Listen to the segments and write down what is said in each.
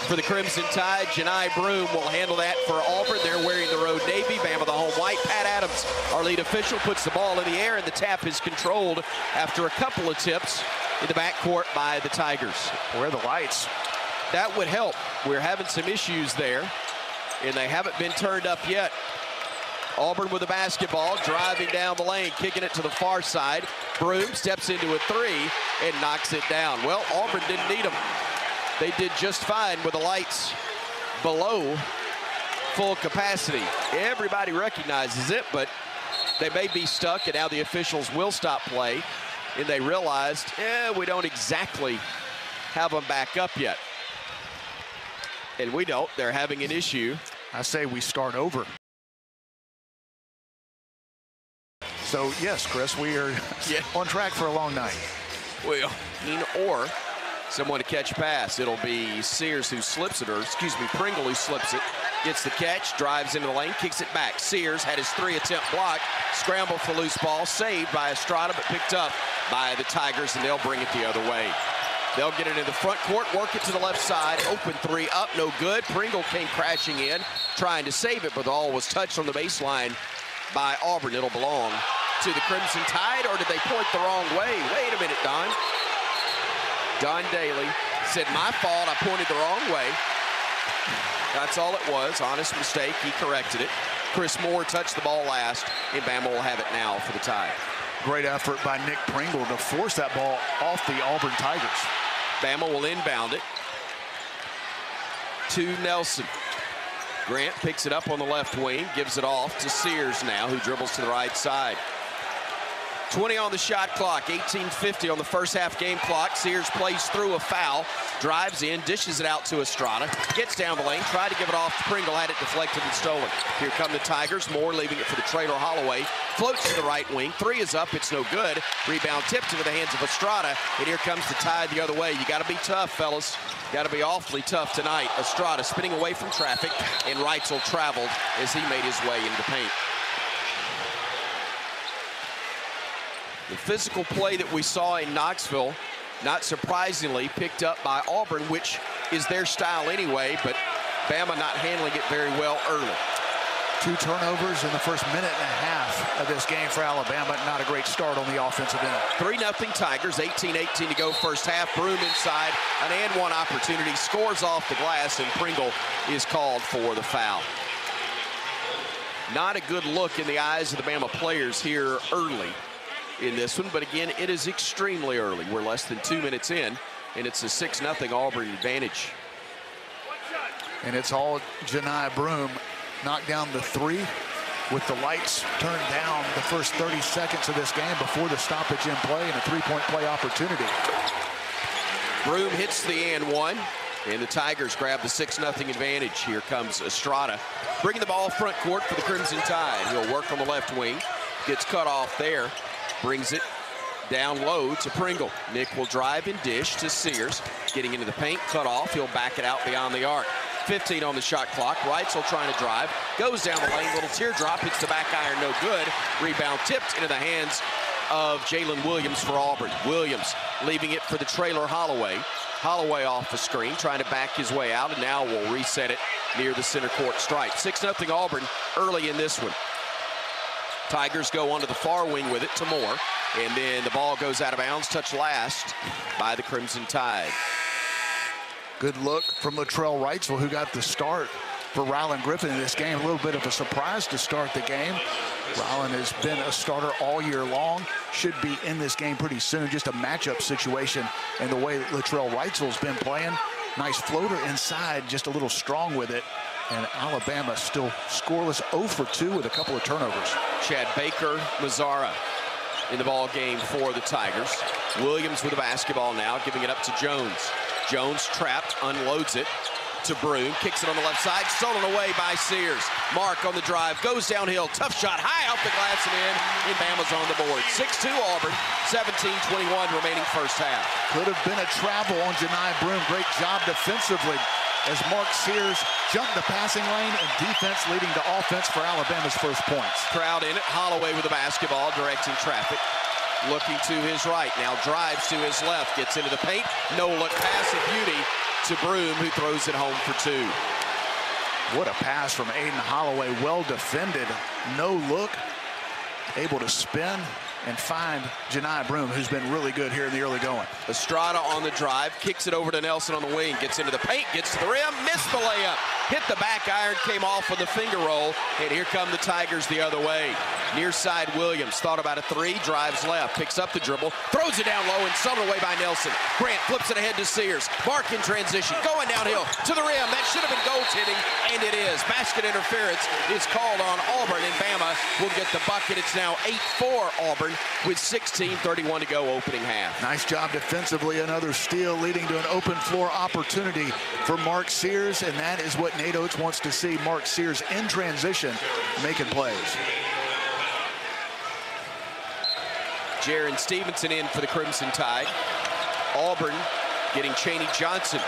For the Crimson Tide, Janai Broom will handle that for Auburn. They're wearing the road navy. Bama the home white. Pat Adams, our lead official, puts the ball in the air, and the tap is controlled after a couple of tips in the backcourt by the Tigers. Where are the lights? That would help. We're having some issues there, and they haven't been turned up yet. Auburn with the basketball, driving down the lane, kicking it to the far side. Broom steps into a three and knocks it down. Well, Auburn didn't need them. They did just fine with the lights below full capacity. Everybody recognizes it, but they may be stuck, and now the officials will stop play. And they realized, we don't exactly have them back up yet. And we don't. They're having an issue. I say we start over. So, yes, Chris, we are on track for a long night. Well, or someone to catch pass. It'll be Sears who slips it, or excuse me, Pringle who slips it. Gets the catch, drives into the lane, kicks it back. Sears had his 3-attempt block, scramble for loose ball, saved by Estrada, but picked up by the Tigers, and they'll bring it the other way. They'll get it in the front court, work it to the left side, open three up, no good. Pringle came crashing in, trying to save it, but the ball was touched on the baseline by Auburn. It'll belong to the Crimson Tide, or did they point the wrong way? Wait a minute, Don. Don Daly said, my fault, I pointed the wrong way. That's all it was, honest mistake, he corrected it. Chris Moore touched the ball last, and Bama will have it now for the Tide. Great effort by Nick Pringle to force that ball off the Auburn Tigers. Bama will inbound it to Nelson. Grant picks it up on the left wing, gives it off to Sears now, who dribbles to the right side. 20 on the shot clock, 18:50 on the first half game clock. Sears plays through a foul, drives in, dishes it out to Estrada, gets down the lane, tried to give it off to Pringle, had it deflected and stolen. Here come the Tigers, Moore leaving it for the Traylor Holloway, floats to the right wing, three is up, it's no good. Rebound tipped into the hands of Estrada, and here comes the Tide the other way. You gotta be tough, fellas. Got to be awfully tough tonight. Estrada spinning away from traffic, and Reitzel traveled as he made his way into the paint. The physical play that we saw in Knoxville, not surprisingly, picked up by Auburn, which is their style anyway, but Bama not handling it very well early. 2 turnovers in the first minute and a half of this game for Alabama. Not a great start on the offensive end. 3-0 Tigers, 18-18 to go first half. Broom inside, an and-one opportunity, scores off the glass, and Pringle is called for the foul. Not a good look in the eyes of the Bama players here early in this one, but again, it is extremely early. We're less than 2 minutes in, and it's a 6-0 Auburn advantage. And it's all Janai Broom. Knocked down the three with the lights turned down the first 30 seconds of this game before the stoppage in play and a three-point play opportunity. Broom hits the and-one, and the Tigers grab the 6-0 advantage. Here comes Estrada, bringing the ball front court for the Crimson Tide. He'll work on the left wing, gets cut off there, brings it down low to Pringle. Nick will drive and dish to Sears, getting into the paint, cut off. He'll back it out beyond the arc. 15 on the shot clock. Reitzel trying to drive, goes down the lane, little teardrop, hits the back iron, no good. Rebound tipped into the hands of Jalen Williams for Auburn. Williams leaving it for the Traylor Holloway. Holloway off the screen, trying to back his way out, and now will reset it near the center court stripe. 6-0 Auburn early in this one. Tigers go onto the far wing with it to Moore, and then the ball goes out of bounds, touched last by the Crimson Tide. Good look from Latrell Reitzel, who got the start for Rylan Griffin in this game. A little bit of a surprise to start the game. Rylan has been a starter all year long. Should be in this game pretty soon. Just a matchup situation and the way that Latrell Reitzel's been playing. Nice floater inside, just a little strong with it. And Alabama still scoreless, 0 for 2 with a couple of turnovers. Chad Baker, Mazzara in the ball game for the Tigers. Williams with the basketball now, giving it up to Jones. Jones trapped, unloads it to Broom, kicks it on the left side, stolen away by Sears. Mark on the drive, goes downhill, tough shot, high off the glass and in, and Bama's on the board. 6-2 Auburn, 17-21 remaining first half. Could have been a travel on Janai Broom. Great job defensively as Mark Sears jumped the passing lane, and defense leading to offense for Alabama's first points. Crowd in it, Holloway with the basketball, directing traffic. Looking to his right, now drives to his left, gets into the paint, no look pass of beauty to Broom, who throws it home for 2. What a pass from Aiden Holloway. Well defended. No look. Able to spin and find Janai Broom, who's been really good here in the early going. Estrada on the drive, kicks it over to Nelson on the wing, gets into the paint, gets to the rim, missed the layup. Hit the back iron, came off with a finger roll, and here come the Tigers the other way. Near side Williams, thought about a 3, drives left, picks up the dribble, throws it down low and summoned away by Nelson. Grant flips it ahead to Sears. Mark in transition, going downhill to the rim. That should have been goaltending, and it is. Basket interference is called on Auburn, and Bama will get the bucket. It's now 8-4 Auburn with 16:31 to go opening half. Nice job defensively. Another steal leading to an open floor opportunity for Mark Sears, and that is what Nate Oates wants to see. Mark Sears in transition, making plays. Jaron Stevenson in for the Crimson Tide. Auburn getting Chaney Johnson,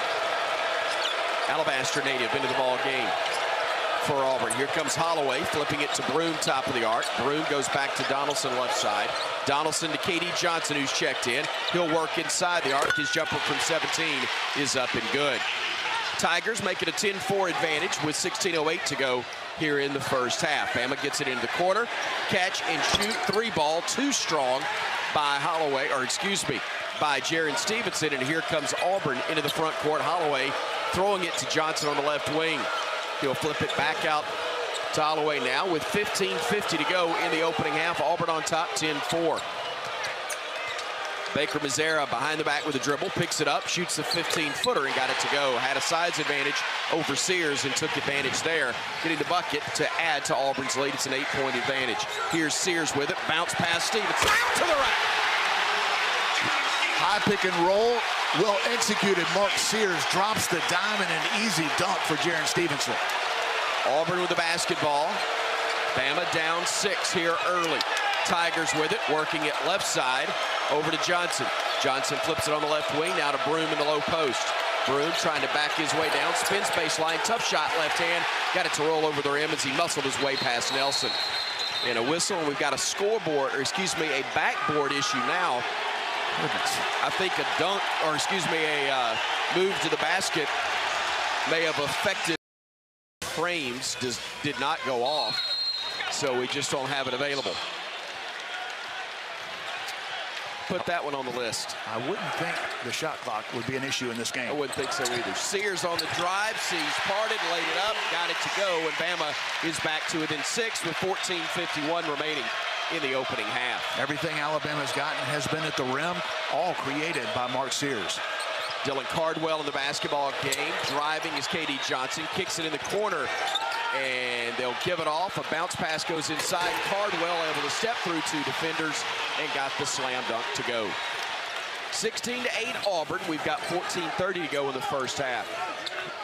Alabaster native, into the ball game for Auburn. Here comes Holloway, flipping it to Broom, top of the arc. Broom goes back to Donaldson, left side. Donaldson to KD Johnson, who's checked in. He'll work inside the arc. His jumper from 17 is up and good. Tigers make it a 10-4 advantage with 16:08 to go here in the first half. Bama gets it into the corner. Catch and shoot, 3 ball, too strong by Holloway, or excuse me, by Jaron Stevenson. And here comes Auburn into the front court. Holloway throwing it to Johnson on the left wing. He'll flip it back out to Holloway now with 15:50 to go in the opening half. Auburn on top, 10-4. Baker Mazzara behind the back with a dribble, picks it up, shoots the 15-footer and got it to go. Had a size advantage over Sears and took advantage there, getting the bucket to add to Auburn's lead. It's an 8-point advantage. Here's Sears with it, bounce past Stevenson, to the right. High pick and roll, well executed. Mark Sears drops the dime and an easy dunk for Jaron Stevenson. Auburn with the basketball. Bama down 6 here early. Tigers with it, working it left side over to Johnson. Johnson flips it on the left wing, now to Broom in the low post. Broom trying to back his way down, spins baseline, tough shot left hand, got it to roll over the rim as he muscled his way past Nelson. And a whistle, and we've got a scoreboard, or excuse me, a backboard issue now. Goodness. I think a dunk, or excuse me, a move to the basket may have affected frames, did not go off, so we just don't have it available. Put that one on the list. I wouldn't think the shot clock would be an issue in this game. I wouldn't think so either. Sears on the drive, sees parted, laid it up, got it to go, and Bama is back to within 6 with 14:51 remaining in the opening half. Everything Alabama's gotten has been at the rim, all created by Mark Sears. Dylan Cardwell in the basketball game. Driving is KD Johnson, kicks it in the corner, and they'll give it off. A bounce pass goes inside. Cardwell able to step through 2 defenders and got the slam dunk to go. 16-8 Auburn. We've got 14:30 to go in the first half.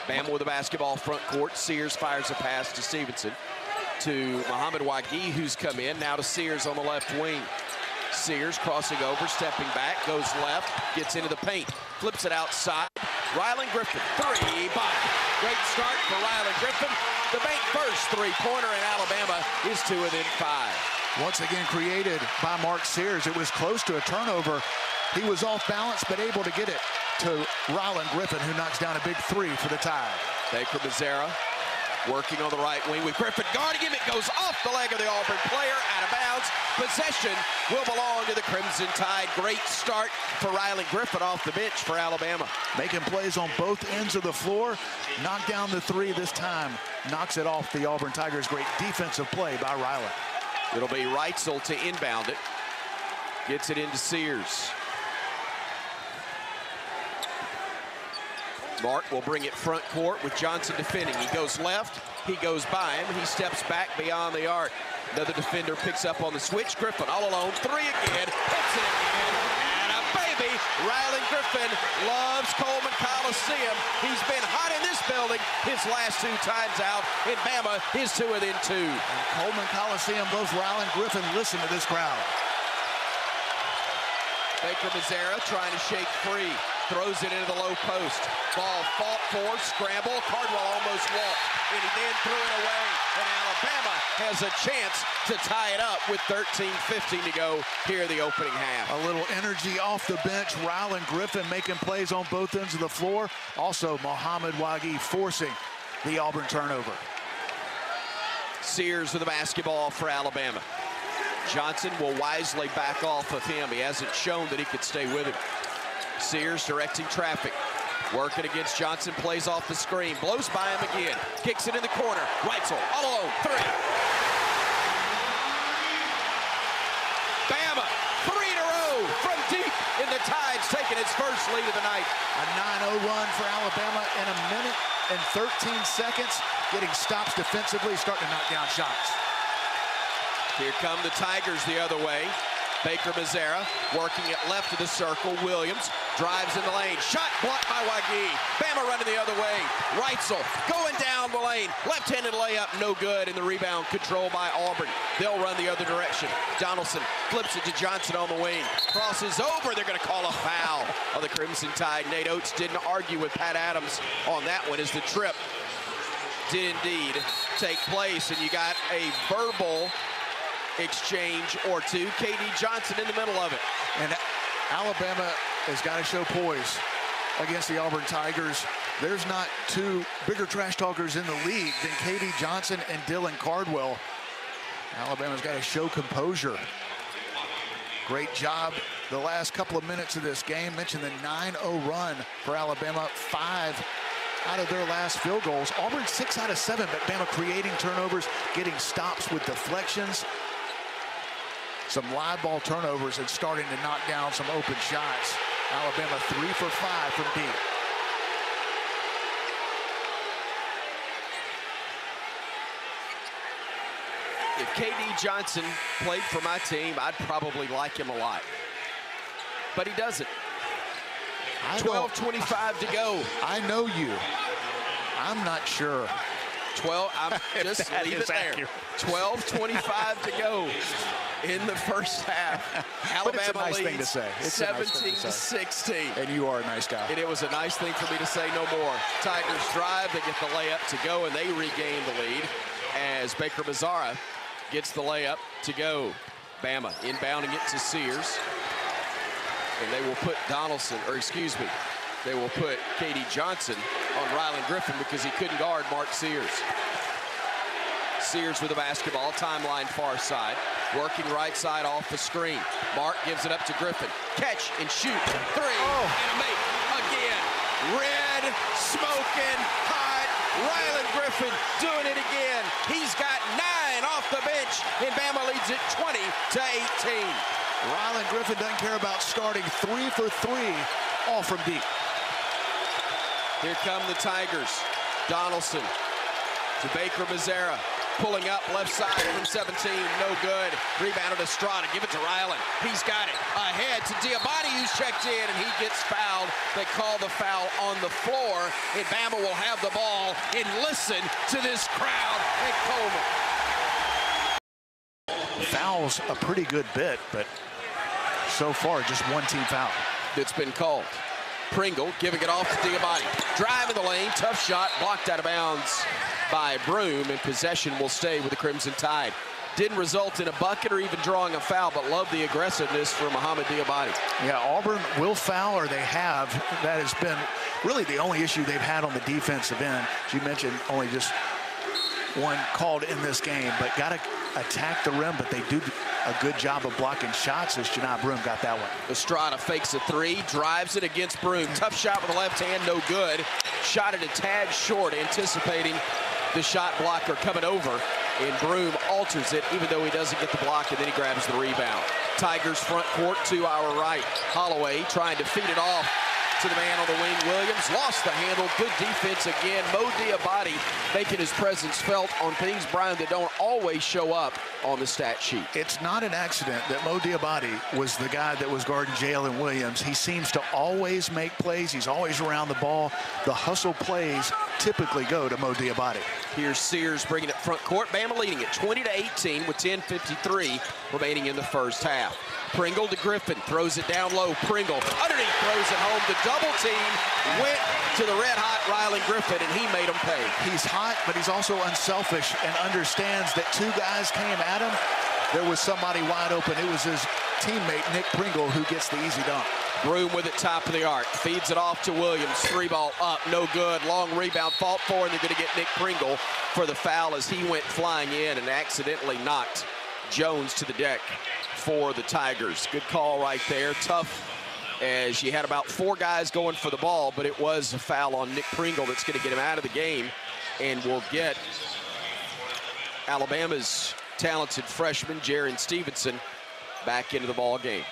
Bama with the basketball front court. Sears fires a pass to Stevenson, to Muhammad Wagee, who's come in. Now to Sears on the left wing. Sears crossing over, stepping back, goes left, gets into the paint, flips it outside. Rylan Griffin, 3 by. Great start for Rylan Griffin. The bank first 3-pointer, and Alabama is to within 5. Once again created by Mark Sears. It was close to a turnover. He was off balance, but able to get it to Rylan Griffin, who knocks down a big 3 for the Tide. Baker Mazzara working on the right wing with Griffin guarding him. It goes off the leg of the Auburn player, out of bounds. Possession will belong to the Crimson Tide. Great start for Rylan Griffin off the bench for Alabama. Making plays on both ends of the floor. Knocked down the 3 this time. Knocks it off the Auburn Tigers. Great defensive play by Rylan. It'll be Reitzel to inbound it. Gets it into Sears. Mark will bring it front court with Johnson defending. He goes left, he goes by him, he steps back beyond the arc. Another defender picks up on the switch. Griffin all alone, 3 again, hits it again, and a baby. Rylan Griffin loves Coleman Coliseum. He's been hot in this building his last 2 times out, and Bama is to within 2. And Coleman Coliseum, both Rylan Griffin, listen to this crowd. Baker Mazzara trying to shake free. Throws it into the low post. Ball fought for, scramble. Cardwell almost walked, and he then threw it away. and Alabama has a chance to tie it up with 13:15 to go here in the opening half. A little energy off the bench. Rylan Griffin making plays on both ends of the floor. Also, Mohamed Wagi forcing the Auburn turnover. Sears with the basketball for Alabama. Johnson will wisely back off of him. He hasn't shown that he could stay with him. Sears directing traffic. Working against Johnson, plays off the screen, blows by him again, kicks it in the corner. Reitzel all alone, three. Bama, 3 in a row from deep, and the Tide's taking its first lead of the night. A 9-0 run for Alabama in a minute and 13 seconds, getting stops defensively, starting to knock down shots. Here come the Tigers the other way. Baker Mazzara working it left of the circle. Williams drives in the lane. Shot blocked by Wagi. Bama running the other way. Reitzel going down the lane. Left-handed layup, no good. And the rebound controlled by Auburn. They'll run the other direction. Donaldson flips it to Johnson on the wing. Crosses over. They're going to call a foul on the Crimson Tide. Nate Oates didn't argue with Pat Adams on that one as the trip did indeed take place. And you got a verbal exchange or two. KD Johnson in the middle of it. And Alabama has got to show poise against the Auburn Tigers. There's not two bigger trash talkers in the league than KD Johnson and Dylan Cardwell. Alabama's got to show composure. Great job the last couple of minutes of this game. Mentioned the 9-0 run for Alabama. 5 out of their last field goals. Auburn 6 out of 7, but Bama creating turnovers, getting stops with deflections. Some live ball turnovers and starting to knock down some open shots. Alabama 3 for 5 from deep. If KD Johnson played for my team, I'd probably like him a lot. But he doesn't. 12:25 to go. I know you. I'm not sure. 12, I'm just leave it there. 12:25 to go in the first half. Alabama nice leads thing to say. 17-16. And you are a nice guy. And it was a nice thing for me to say no more. Tigers drive, they get the layup to go, and they regain the lead as Baker Mazzara gets the layup to go. Bama inbounding it to Sears. And they will put Donaldson, or excuse me, they will put KD Johnson on Rylan Griffin because he couldn't guard Mark Sears. Sears with the basketball, timeline far side. Working right side off the screen. Mark gives it up to Griffin. Catch and shoot. 3 and a make again. Red, smoking, hot. Rylan Griffin doing it again. He's got 9 off the bench, and Bama leads it 20-18. Rylan Griffin doesn't care about starting. 3 for 3, all from deep. Here come the Tigers. Donaldson to Baker Mazzara. Pulling up left side from 17, no good. Rebounded Estrada, give it to Rylan. He's got it. Ahead to Diabate, who's checked in, and he gets fouled. They call the foul on the floor, and Bama will have the ball. And listen to this crowd at Coleman. Fouls a pretty good bit, but so far just one team foul. That's been called. Pringle giving it off to Diabate. Drive in the lane, tough shot, blocked out of bounds by Broom, and possession will stay with the Crimson Tide. Didn't result in a bucket or even drawing a foul, but love the aggressiveness from Mohamed Diabate. Yeah, Auburn will foul, or they have. That has been really the only issue they've had on the defensive end. As you mentioned, only just one called in this game, but got to attack the rim, but they do a good job of blocking shots as Janai Broom got that one. Estrada fakes a 3, drives it against Broom. Tough shot with the left hand, no good. Shot it a tad short, anticipating the shot blocker coming over, and Broom alters it, even though he doesn't get the block, and then he grabs the rebound. Tigers front court to our right. Holloway trying to feed it off to the man on the wing. Williams lost the handle. Good defense again. Mo Diabate making his presence felt on things, Brian, that don't always show up on the stat sheet. It's not an accident that Mo Diabate was the guy that was guarding Jalen Williams. He seems to always make plays. He's always around the ball. The hustle plays typically go to Mo Diabate. Here's Sears bringing it front court. Bama leading it 20-18 with 10:53 remaining in the first half. Pringle to Griffin, throws it down low. Pringle underneath, throws it home. The double team went to the red-hot Rylan Griffin, and he made him pay. He's hot, but he's also unselfish and understands that two guys came at him. There was somebody wide open. It was his teammate, Nick Pringle, who gets the easy dunk. Broom with it, top of the arc. Feeds it off to Williams. 3-ball up, no good. Long rebound, fought for, and they're going to get Nick Pringle for the foul as he went flying in and accidentally knocked Jones to the deck for the Tigers. Good call right there. Tough, as you had about 4 guys going for the ball, but it was a foul on Nick Pringle that's going to get him out of the game and will get Alabama's talented freshman, Jaron Stevenson, back into the ball game.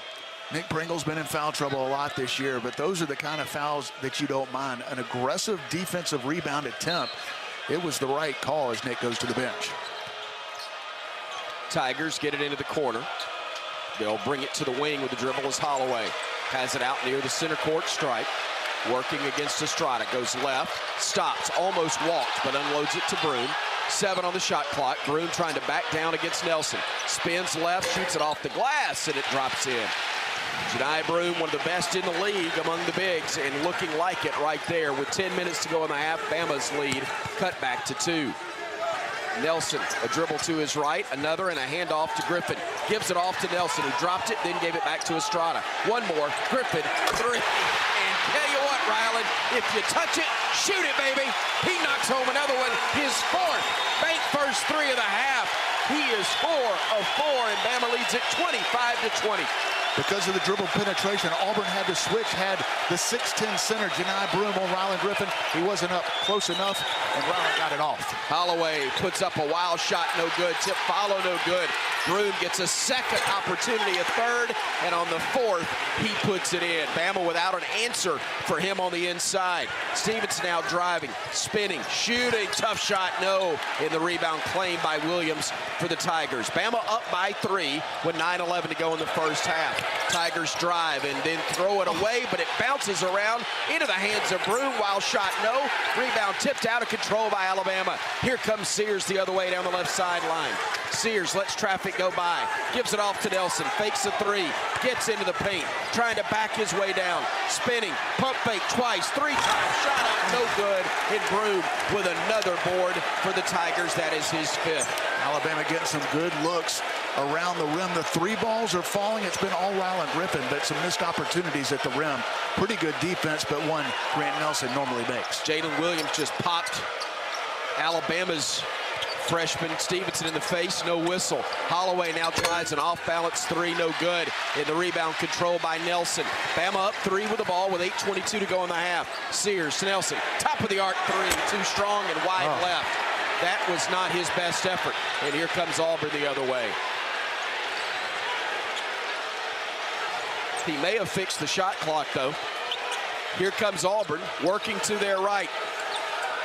Nick Pringle's been in foul trouble a lot this year, but those are the kind of fouls that you don't mind. An aggressive defensive rebound attempt. It was the right call as Nick goes to the bench. Tigers get it into the corner. They'll bring it to the wing with the dribble as Holloway has it out near the center court stripe. Working against Estrada, goes left, stops, almost walked, but unloads it to Broom. 7 on the shot clock. Broom trying to back down against Nelson. Spins left, shoots it off the glass, and it drops in. Jani Broom, one of the best in the league among the bigs, and looking like it right there. With 10 minutes to go in the half, Bama's lead cut back to 2. Nelson, a dribble to his right, another, and a handoff to Griffin. Gives it off to Nelson, who dropped it, then gave it back to Estrada. One more, Griffin, 3. And tell you what, Rylan, if you touch it, shoot it, baby. He knocks home another one, his 4th. Bank first 3 of the half. He is 4 of 4, and Bama leads it 25-20. Because of the dribble penetration, Auburn had to switch, had the 6'10 center, Jani Broom, on Rylan Griffin. He wasn't up close enough, and Rylan got it off. Holloway puts up a wild shot, no good. Tip follow, no good. Broom gets a second opportunity, a third, and on the 4th, he puts it in. Bama without an answer for him on the inside. Stevenson now driving, spinning, shooting, tough shot, no. In the rebound claimed by Williams for the Tigers. Bama up by 3 with 9:11 to go in the first half. Tigers drive and then throw it away, but it bounces around into the hands of Broom. Wild shot, no. Rebound tipped out of control by Alabama. Here comes Sears the other way down the left sideline. Sears lets traffic go by, gives it off to Nelson, fakes a 3, gets into the paint, trying to back his way down, spinning, pump fake twice, 3 times, shot up, no good, and Broom with another board for the Tigers. That is his 5th. Alabama getting some good looks around the rim. The 3 balls are falling. It's been all Rylan Griffin, but some missed opportunities at the rim. Pretty good defense, but one Grant Nelson normally makes. Jalen Williams just popped Alabama's freshman Stevenson in the face, no whistle. Holloway now tries an off-balance 3, no good. In the rebound control by Nelson. Bama up 3 with the ball with 8:22 to go in the half. Sears to Nelson, top of the arc 3, too strong and wide left. That was not his best effort. And here comes Auburn the other way. He may have fixed the shot clock, though. Here comes Auburn, working to their right.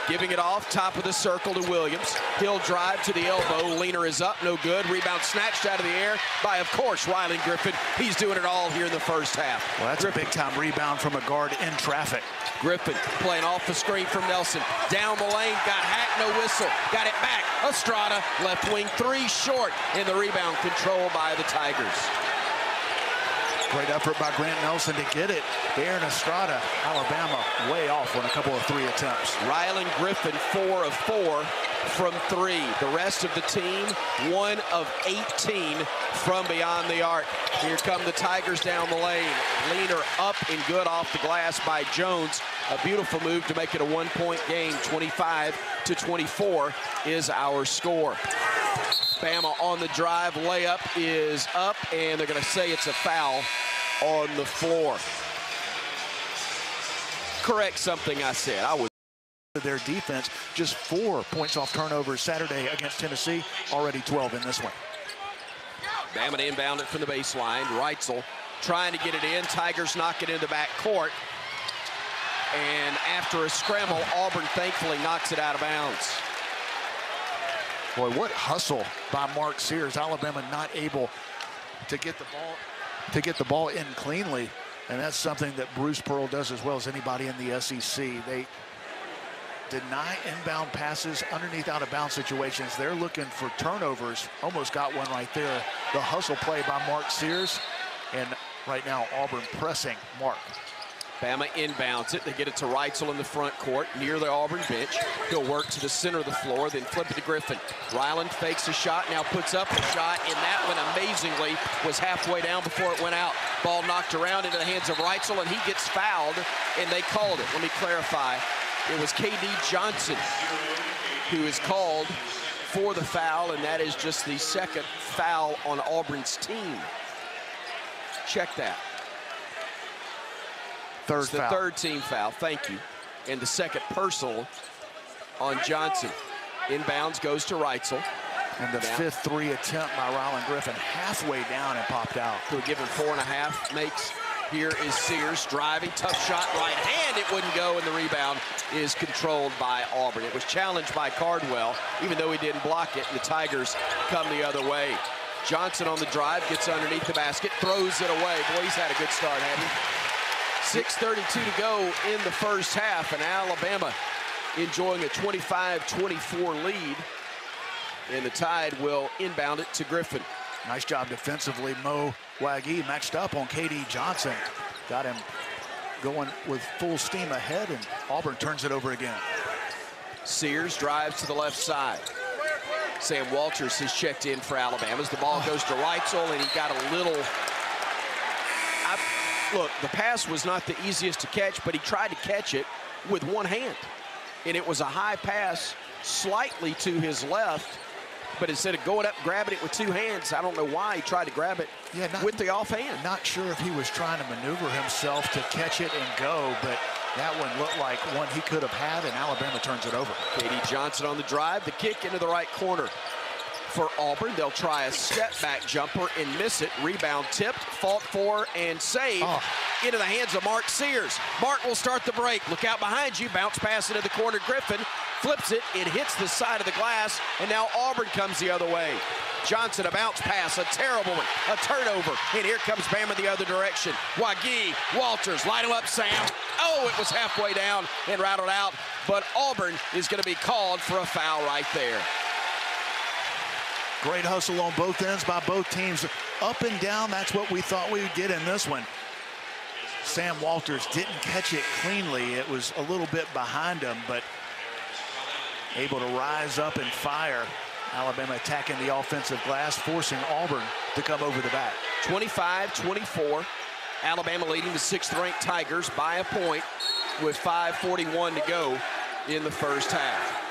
Giving it off, top of the circle to Williams. He'll drive to the elbow. Leaner is up, no good. Rebound snatched out of the air by, of course, Rylan Griffin. He's doing it all here in the first half. Well, that's a big-time rebound from a guard in traffic. Griffin playing off the screen from Nelson. Down the lane, got hacked, no whistle. Got it back. Estrada, left wing 3 short in the rebound control by the Tigers. Great effort by Grant Nelson to get it. Aaron Estrada, Alabama, way off on a couple of 3 attempts. Rylan Griffin, 4 of 4 from 3. The rest of the team, 1 of 18 from beyond the arc. Here come the Tigers down the lane. Leaner up and good off the glass by Jones. A beautiful move to make it a 1-point game. 25-24 is our score. Bama on the drive, layup is up, and they're going to say it's a foul on the floor. Correct something I said. I was. Their defense, just 4 points off turnovers Saturday against Tennessee, already 12 in this one. Bama to inbound it from the baseline. Reitzel trying to get it in. Tigers knock it into the back court. And after a scramble, Auburn thankfully knocks it out of bounds. Boy, what hustle by Mark Sears. Alabama not able to get the ball in cleanly, and that's something that Bruce Pearl does as well as anybody in the SEC. deny inbound passes underneath out-of-bounds situations. They're looking for turnovers. Almost got one right there. The hustle play by Mark Sears. And right now, Auburn pressing Mark. Bama inbounds it. They get it to Reitzel in the front court near the Auburn bench. He'll work to the center of the floor, then flip it to Griffin. Ryland fakes a shot, now puts up a shot, and that one amazingly was halfway down before it went out. Ball knocked around into the hands of Reitzel, and he gets fouled, and they called it. Let me clarify. It was KD Johnson who is called for the foul, and that is just the second foul on Auburn's team. Check that. Third it's the foul. Third team foul, thank you. And the second personal on Johnson. Inbounds goes to Reitzel. And the fifth three attempt by Ryland Griffin, halfway down and popped out. He'll give him 4.5, makes. Here is Sears driving, tough shot, right hand, it wouldn't go, and the rebound is controlled by Auburn. It was challenged by Cardwell, even though he didn't block it, and the Tigers come the other way. Johnson on the drive, gets underneath the basket, throws it away. Boy, he's had a good start, hasn't he? 6:32 to go in the first half, and Alabama enjoying a 25-24 lead, and the Tide will inbound it to Griffin. Nice job defensively. Mo Wagee matched up on KD Johnson. Got him going with full steam ahead, and Auburn turns it over again. Sears drives to the left side. Sam Walters has checked in for Alabama as the ball goes to Reitzel, and he got a little... Look, the pass was not the easiest to catch, but he tried to catch it with one hand. And it was a high pass slightly to his left, but instead of going up and grabbing it with two hands, I don't know why he tried to grab it with the offhand. Not sure if he was trying to maneuver himself to catch it and go, but that one looked like one he could have had, and Alabama turns it over. KD Johnson on the drive, the kick into the right corner. For Auburn, they'll try a step-back jumper and miss it. Rebound tipped, fought for, and saved into the hands of Mark Sears. Mark will start the break. Look out behind you. Bounce pass into the corner. Griffin flips it. It hits the side of the glass, and now Auburn comes the other way. Johnson, a bounce pass, a terrible one, a turnover, and here comes Bama the other direction. Wagee, Walters, light him up, Sam. Oh, it was halfway down and rattled out, but Auburn is going to be called for a foul right there. Great hustle on both ends by both teams. Up and down, that's what we thought we would get in this one. Sam Walters didn't catch it cleanly. It was a little bit behind him, but able to rise up and fire. Alabama attacking the offensive glass, forcing Auburn to come over the back. 25-24. Alabama leading the 6th-ranked Tigers by a point with 5:41 to go in the first half.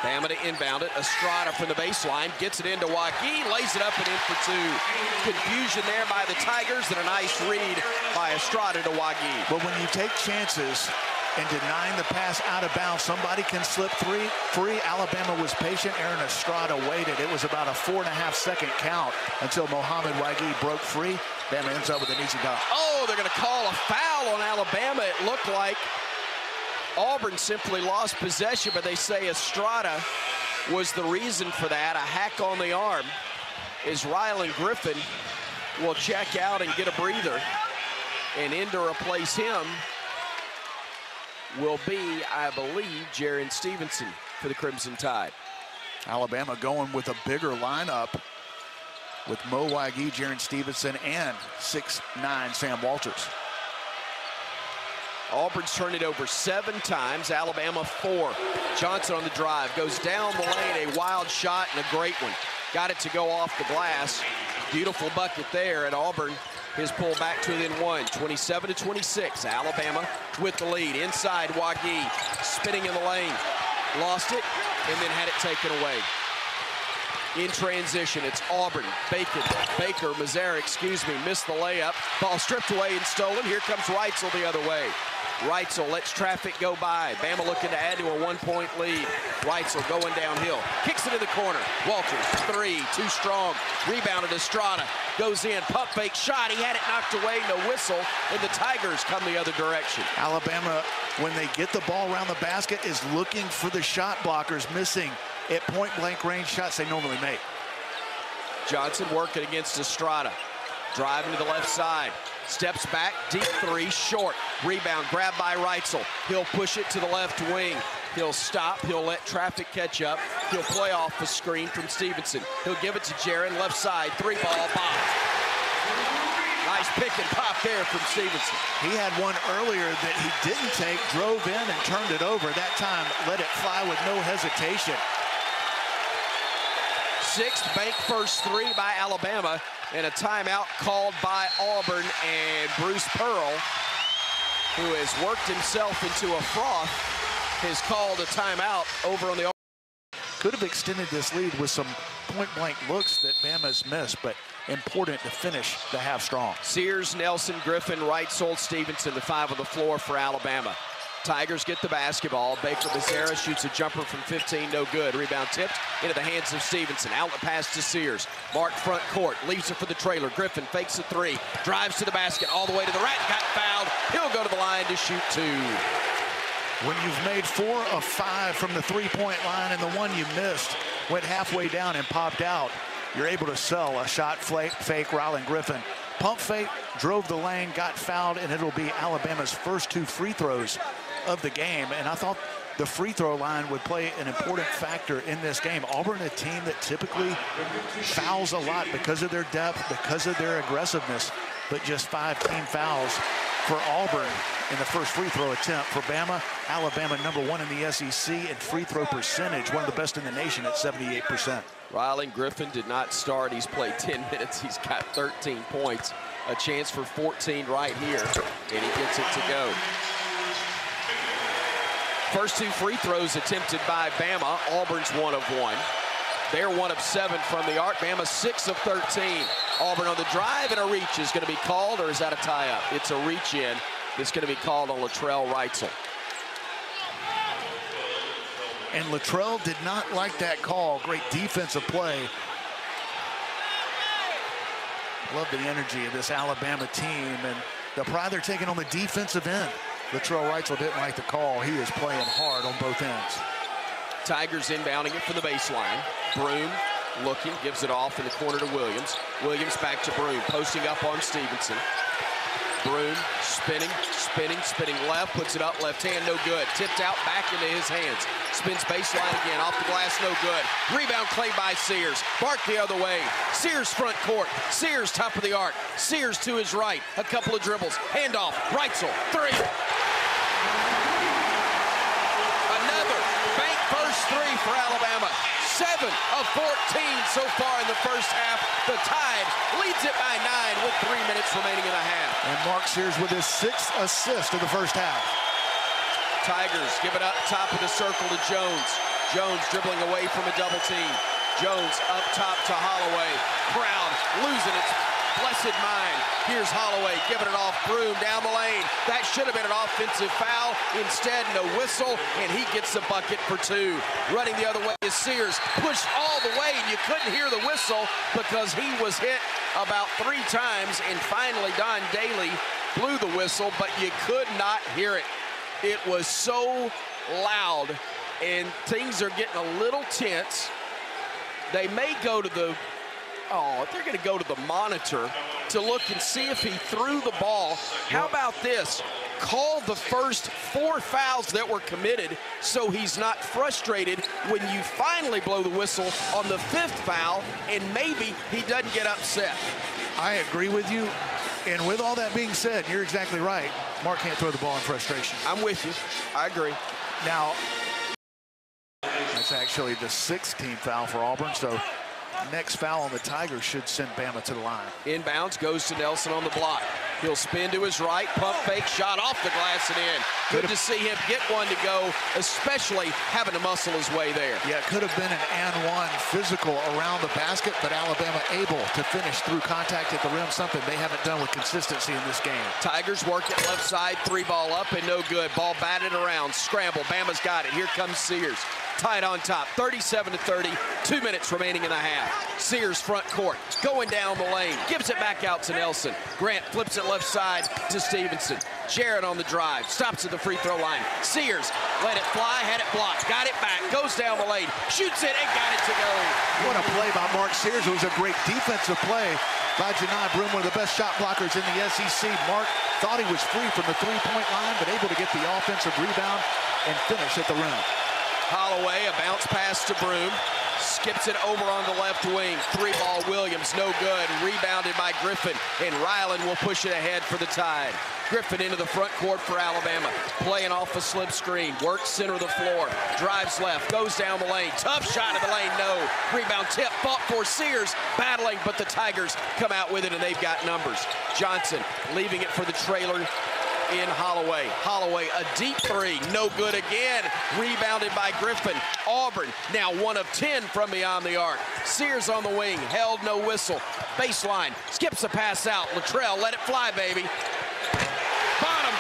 Bama to inbound it. Estrada from the baseline gets it into Wagee, lays it up and in for two. Confusion there by the Tigers, and a nice read by Estrada to Wagee. But when you take chances and denying the pass out of bounds, somebody can slip free. Alabama was patient. Aaron Estrada waited. It was about a 4.5-second count until Mohamed Wagee broke free. Bama ends up with an easy dunk. Oh, they're going to call a foul on Alabama. It looked like Auburn simply lost possession, but they say Estrada was the reason for that. A hack on the arm is Ryland Griffin will check out and get a breather. And in to replace him will be, I believe, Jaron Stevenson for the Crimson Tide. Alabama going with a bigger lineup with Mo Wagee, Jaron Stevenson, and 6'9" Sam Walters. Auburn's turned it over 7 times, Alabama 4. Johnson on the drive, goes down the lane, a wild shot and a great one. Got it to go off the glass. Beautiful bucket there, and Auburn has pulled back to within 1, 27-26. Alabama with the lead. Inside, Wagee spinning in the lane. Lost it, and then had it taken away. In transition, it's Auburn. Baker, missed the layup. Ball stripped away and stolen. Here comes Reitzel the other way. Reitzel lets traffic go by. Bama looking to add to a 1-point lead. Reitzel going downhill. Kicks it in the corner. Walters, 3, too strong. Rebounded Estrada. Goes in, pump fake shot. He had it knocked away, no whistle, and the Tigers come the other direction. Alabama, when they get the ball around the basket, is looking for the shot blockers, missing at point-blank range shots they normally make. Johnson working against Estrada. Driving to the left side. Steps back, deep three, short. Rebound, grabbed by Reitzel. He'll push it to the left wing. He'll stop, he'll let traffic catch up. He'll play off the screen from Stevenson. He'll give it to Jaron, left side, three ball, pop. Nice pick and pop there from Stevenson. He had one earlier that he didn't take, drove in and turned it over. That time, let it fly with no hesitation. Sixth bank first three by Alabama, and a timeout called by Auburn, and Bruce Pearl, who has worked himself into a froth, has called a timeout over on the. Could have extended this lead with some point-blank looks that Bama's missed, but important to finish the half strong. Sears, Nelson, Griffin, Reitzel, Stevenson, the five on the floor for Alabama. Tigers get the basketball. Baker Becerra shoots a jumper from 15, no good. Rebound tipped into the hands of Stevenson. Outlet pass to Sears. Mark front court, leaves it for the trailer. Griffin fakes a three, drives to the basket, all the way to the rack, got fouled. He'll go to the line to shoot two. When you've made 4 of 5 from the three-point line and the one you missed went halfway down and popped out, you're able to sell a shot fake, Rylan Griffin. Pump fake, drove the lane, got fouled, and it'll be Alabama's first 2 free throws of the game. And I thought the free throw line would play an important factor in this game. Auburn, a team that typically fouls a lot because of their depth, because of their aggressiveness, but just 5 team fouls for Auburn in the first free throw attempt. For Bama, Alabama #1 in the SEC in free throw percentage, one of the best in the nation at 78%. Rylan Griffin did not start. He's played 10 minutes. He's got 13 points. A chance for 14 right here, and he gets it to go. First 2 free throws attempted by Bama. Auburn's 1 of 1. They're 1 of 7 from the arc. Bama 6 of 13. Auburn on the drive, and a reach is going to be called, or is that a tie-up? It's a reach in. It's going to be called on Latrell Reitzel. And Latrell did not like that call. Great defensive play. Love the energy of this Alabama team and the pride they're taking on the defensive end. Latrell Reitzel didn't like the call. He is playing hard on both ends. Tigers inbounding it from the baseline. Broom looking, gives it off in the corner to Williams. Williams back to Broom, posting up on Stevenson. Broom spinning left, puts it up, left hand, no good. Tipped out, back into his hands. Spins baseline again, off the glass, no good. Rebound claimed by Sears. Bark the other way. Sears front court. Sears top of the arc. Sears to his right. A couple of dribbles. Handoff. Reitzel, three. Another bank first three for Alabama. 7 of 14 so far in the first half. The Tide leads it by 9 with 3 minutes remaining in the half. And Mark Sears with his 6th assist of the first half. Tigers give it up top of the circle to Jones. Jones dribbling away from a double team. Jones up top to Holloway. Crowd losing its blessed mind. Here's Holloway giving it off. Broom down the lane. That should have been an offensive foul. Instead, no whistle, and he gets the bucket for 2. Running the other way is Sears. Pushed all the way, and you couldn't hear the whistle because he was hit about 3 times, and finally Don Daly blew the whistle, but you could not hear it. It was so loud, and things are getting a little tense. They may go to the they're going to go to the monitor to look and see if he threw the ball. How about this? Call the first 4 fouls that were committed so he's not frustrated when you finally blow the whistle on the 5th foul, and maybe he doesn't get upset. I agree with you. And with all that being said, you're exactly right. Mark can't throw the ball in frustration. I'm with you. I agree. Now, that's actually the 6th team foul for Auburn, so next foul on the Tigers should send Bama to the line. Inbounds goes to Nelson on the block. He'll spin to his right, pump fake, shot off the glass and in. Good to see him get one to go, especially having to muscle his way there. Yeah, it could have been an and one physical around the basket, but Alabama able to finish through contact at the rim, something they haven't done with consistency in this game. Tigers work it left side, 3 ball up and no good. Ball batted around, scramble. Bama's got it. Here comes Sears. tied on top, 37-30, 2 minutes remaining in the half. Sears front court, going down the lane, gives it back out to Nelson. Grant flips it left side to Stevenson. Jarrett on the drive, stops at the free throw line. Sears let it fly, had it blocked, got it back, goes down the lane, shoots it, and got it to go. What a play by Mark Sears. It was a great defensive play by Janai Broome, one of the best shot blockers in the SEC. Mark thought he was free from the three-point line, but able to get the offensive rebound and finish at the rim. Holloway, a bounce pass to Broome. Skips it over on the left wing. Three ball Williams, no good. Rebounded by Griffin, and Ryland will push it ahead for the Tide. Griffin into the front court for Alabama. Playing off a slip screen. Works center of the floor. Drives left. Goes down the lane. Tough shot of the lane. No. Rebound tip. Fought for Sears. Battling, but the Tigers come out with it, and they've got numbers. Johnson leaving it for the trailer in Holloway. Holloway, a deep three, no good again. Rebounded by Griffin. Auburn, now 1 of 10 from beyond the arc. Sears on the wing, held, no whistle. Baseline, skips a pass out. Latrell, let it fly, baby. Bottom.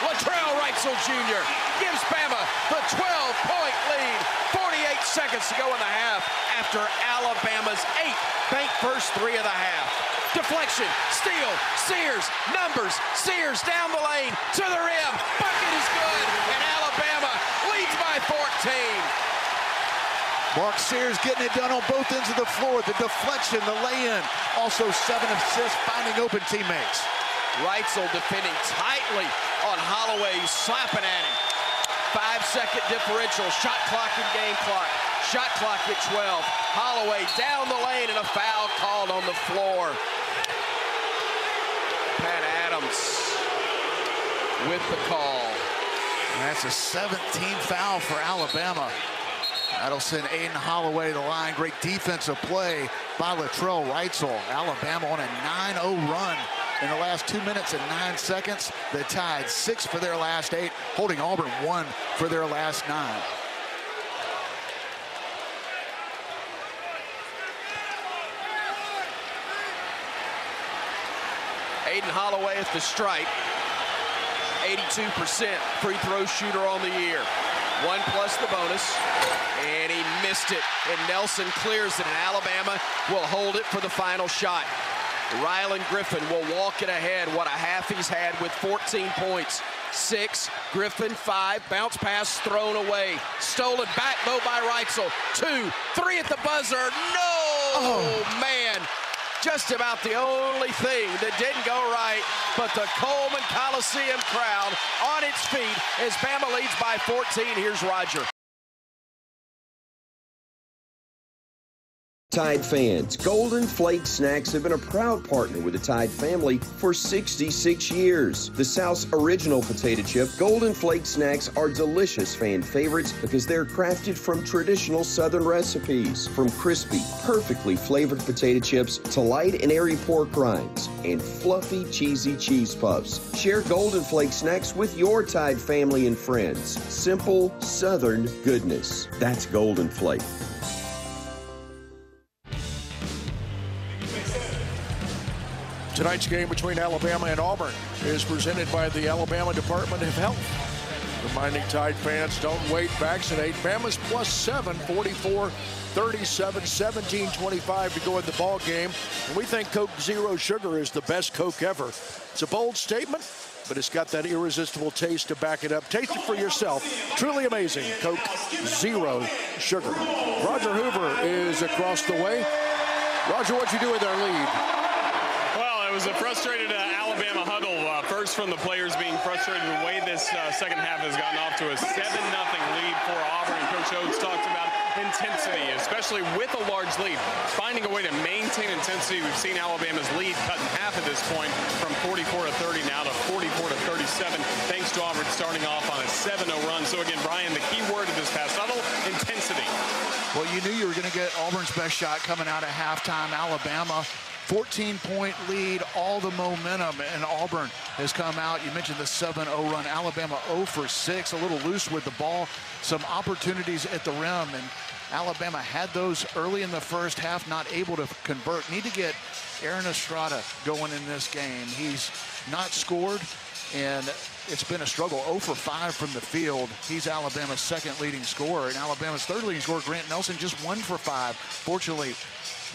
Latrell Reitzel Jr. gives Bama the 12-point lead. 48 seconds to go in the half after Alabama's 8 bank first 3 of the half. Deflection, steal, Sears, numbers, Sears down the lane, to the rim, bucket is good, and Alabama leads by 14. Mark Sears getting it done on both ends of the floor. The deflection, the lay-in, also 7 assists, finding open teammates. Reitzel defending tightly on Holloway, slapping at him. 5-second differential, shot clock and game clock. Shot clock at 12. Holloway down the lane, and a foul called on the floor. Pat Adams with the call. And that's a 17th foul for Alabama. That'll send Aiden Holloway to the line. Great defensive play by Latrell Reitzel. Alabama on a 9-0 run in the last 2 minutes and 9 seconds. The Tide 6 for their last 8, holding Auburn 1 for their last 9. Aiden Holloway at the stripe. 82% free throw shooter on the year. 1 plus the bonus, and he missed it. And Nelson clears it, and Alabama will hold it for the final shot. Ryland Griffin will walk it ahead. What a half he's had with 14 points. 6, Griffin 5, bounce pass thrown away. Stolen back though by Reitzel. 2, 3 at the buzzer. No! Oh, man. Just about the only thing that didn't go right, but the Coleman Coliseum crowd on its feet as Bama leads by 14. Here's Roger. Tide fans, Golden Flake Snacks have been a proud partner with the Tide family for 66 years. The South's original potato chip, Golden Flake Snacks are delicious fan favorites because they're crafted from traditional Southern recipes. From crispy, perfectly flavored potato chips to light and airy pork rinds and fluffy, cheesy cheese puffs. Share Golden Flake Snacks with your Tide family and friends. Simple, Southern goodness. That's Golden Flake. Tonight's game between Alabama and Auburn is presented by the Alabama Department of Health. Reminding Tide fans, don't wait, vaccinate. Bama's +7, 44, 37, 17, 25 to go in the ball game. And we think Coke Zero Sugar is the best Coke ever. It's a bold statement, but it's got that irresistible taste to back it up. Taste it for yourself. Truly amazing Coke Zero Sugar. Roger Hoover is across the way. Roger, what'd you do with our lead? It was a frustrated Alabama huddle. First from the players being frustrated the way this second half has gotten off to a 7-0 lead for Auburn. And Coach Oates talked about intensity, especially with a large lead. Finding a way to maintain intensity. We've seen Alabama's lead cut in half at this point from 44 to 30 now to 44 to 37. Thanks to Auburn starting off on a 7-0 run. So again, Brian, the key word of this past huddle, intensity. Well, you knew you were going to get Auburn's best shot coming out of halftime. Alabama 14-point lead, all the momentum, and Auburn has come out. You mentioned the 7-0 run. Alabama 0 for 6, a little loose with the ball. Some opportunities at the rim, and Alabama had those early in the first half, not able to convert. Need to get Aaron Estrada going in this game. He's not scored and it's been a struggle. 0 for 5 from the field. He's Alabama's second leading scorer, and Alabama's third leading scorer, Grant Nelson, just 1 for 5. Fortunately,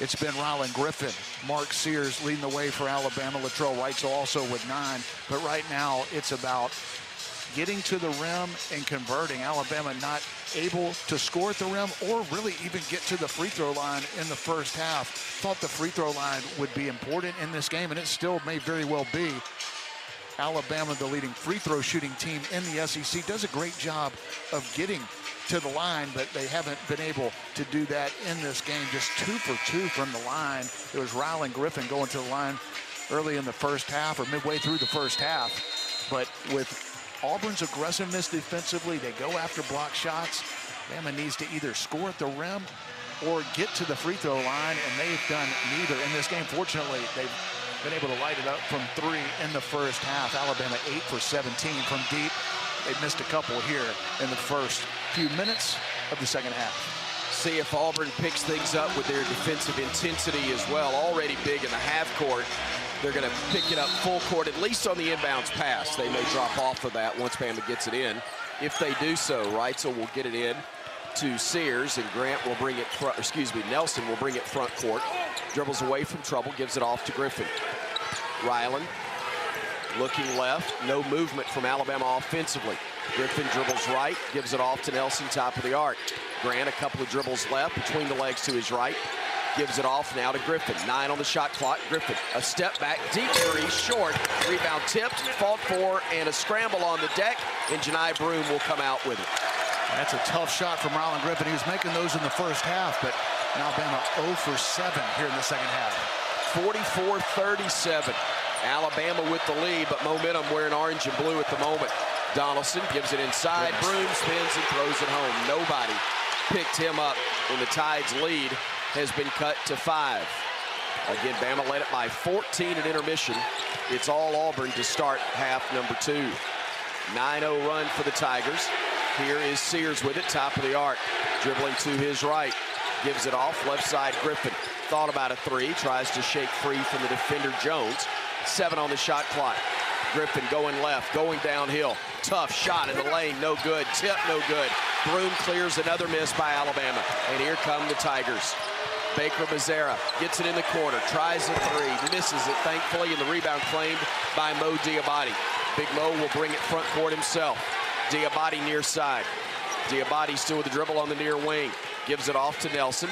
it's been Rylan Griffin. Mark Sears leading the way for Alabama. Latrell Wrightsell also with 9. But right now, it's about getting to the rim and converting. Alabama not able to score at the rim or really even get to the free throw line in the first half. Thought the free throw line would be important in this game, and it still may very well be. Alabama, the leading free throw shooting team in the SEC, does a great job of getting to the line, but they haven't been able to do that in this game. Just 2 for 2 from the line. It was Rylan Griffin going to the line early in the first half or midway through the first half. But with Auburn's aggressiveness defensively, they go after block shots. Alabama needs to either score at the rim or get to the free throw line, and they've done neither in this game. Fortunately, they've been able to light it up from 3 in the first half. Alabama 8 for 17 from deep. They missed a couple here in the first few minutes of the second half. See if Auburn picks things up with their defensive intensity as well. Already big in the half court. They're going to pick it up full court, at least on the inbounds pass. They may drop off of that once Bama gets it in. If they do so, Wrightsell will get it in to Sears, and Grant will bring it front, Nelson will bring it front court. Dribbles away from trouble, gives it off to Griffin. Rylan looking left, no movement from Alabama offensively. Griffin dribbles right, gives it off to Nelson, top of the arc. Grant, a couple of dribbles left between the legs to his right. Gives it off now to Griffin. 9 on the shot clock. Griffin, a step back, deep three, short. Rebound tipped, fought for, and a scramble on the deck, and Janai Broome will come out with it. That's a tough shot from Rylan Griffin. He was making those in the first half, but Alabama 0 for 7 here in the second half. 44-37. Alabama with the lead, but momentum wearing orange and blue at the moment. Donaldson gives it inside. Broome spins and throws it home. Nobody picked him up, and the Tide's lead has been cut to 5. Again, Bama led it by 14 at intermission. It's all Auburn to start half number 2. 9-0 run for the Tigers. Here is Sears with it, top of the arc. Dribbling to his right. Gives it off, left side Griffin. Thought about a 3, tries to shake free from the defender Jones. 7 on the shot clock. Griffin going left, going downhill. Tough shot in the lane, no good. Tip, no good. Broome clears another miss by Alabama. And here come the Tigers. Baker Mazzara gets it in the corner, tries a 3, misses it thankfully, and the rebound claimed by Mo Diabate. Big Mo will bring it front court himself. Diabate near side. Diabate still with the dribble on the near wing. Gives it off to Nelson.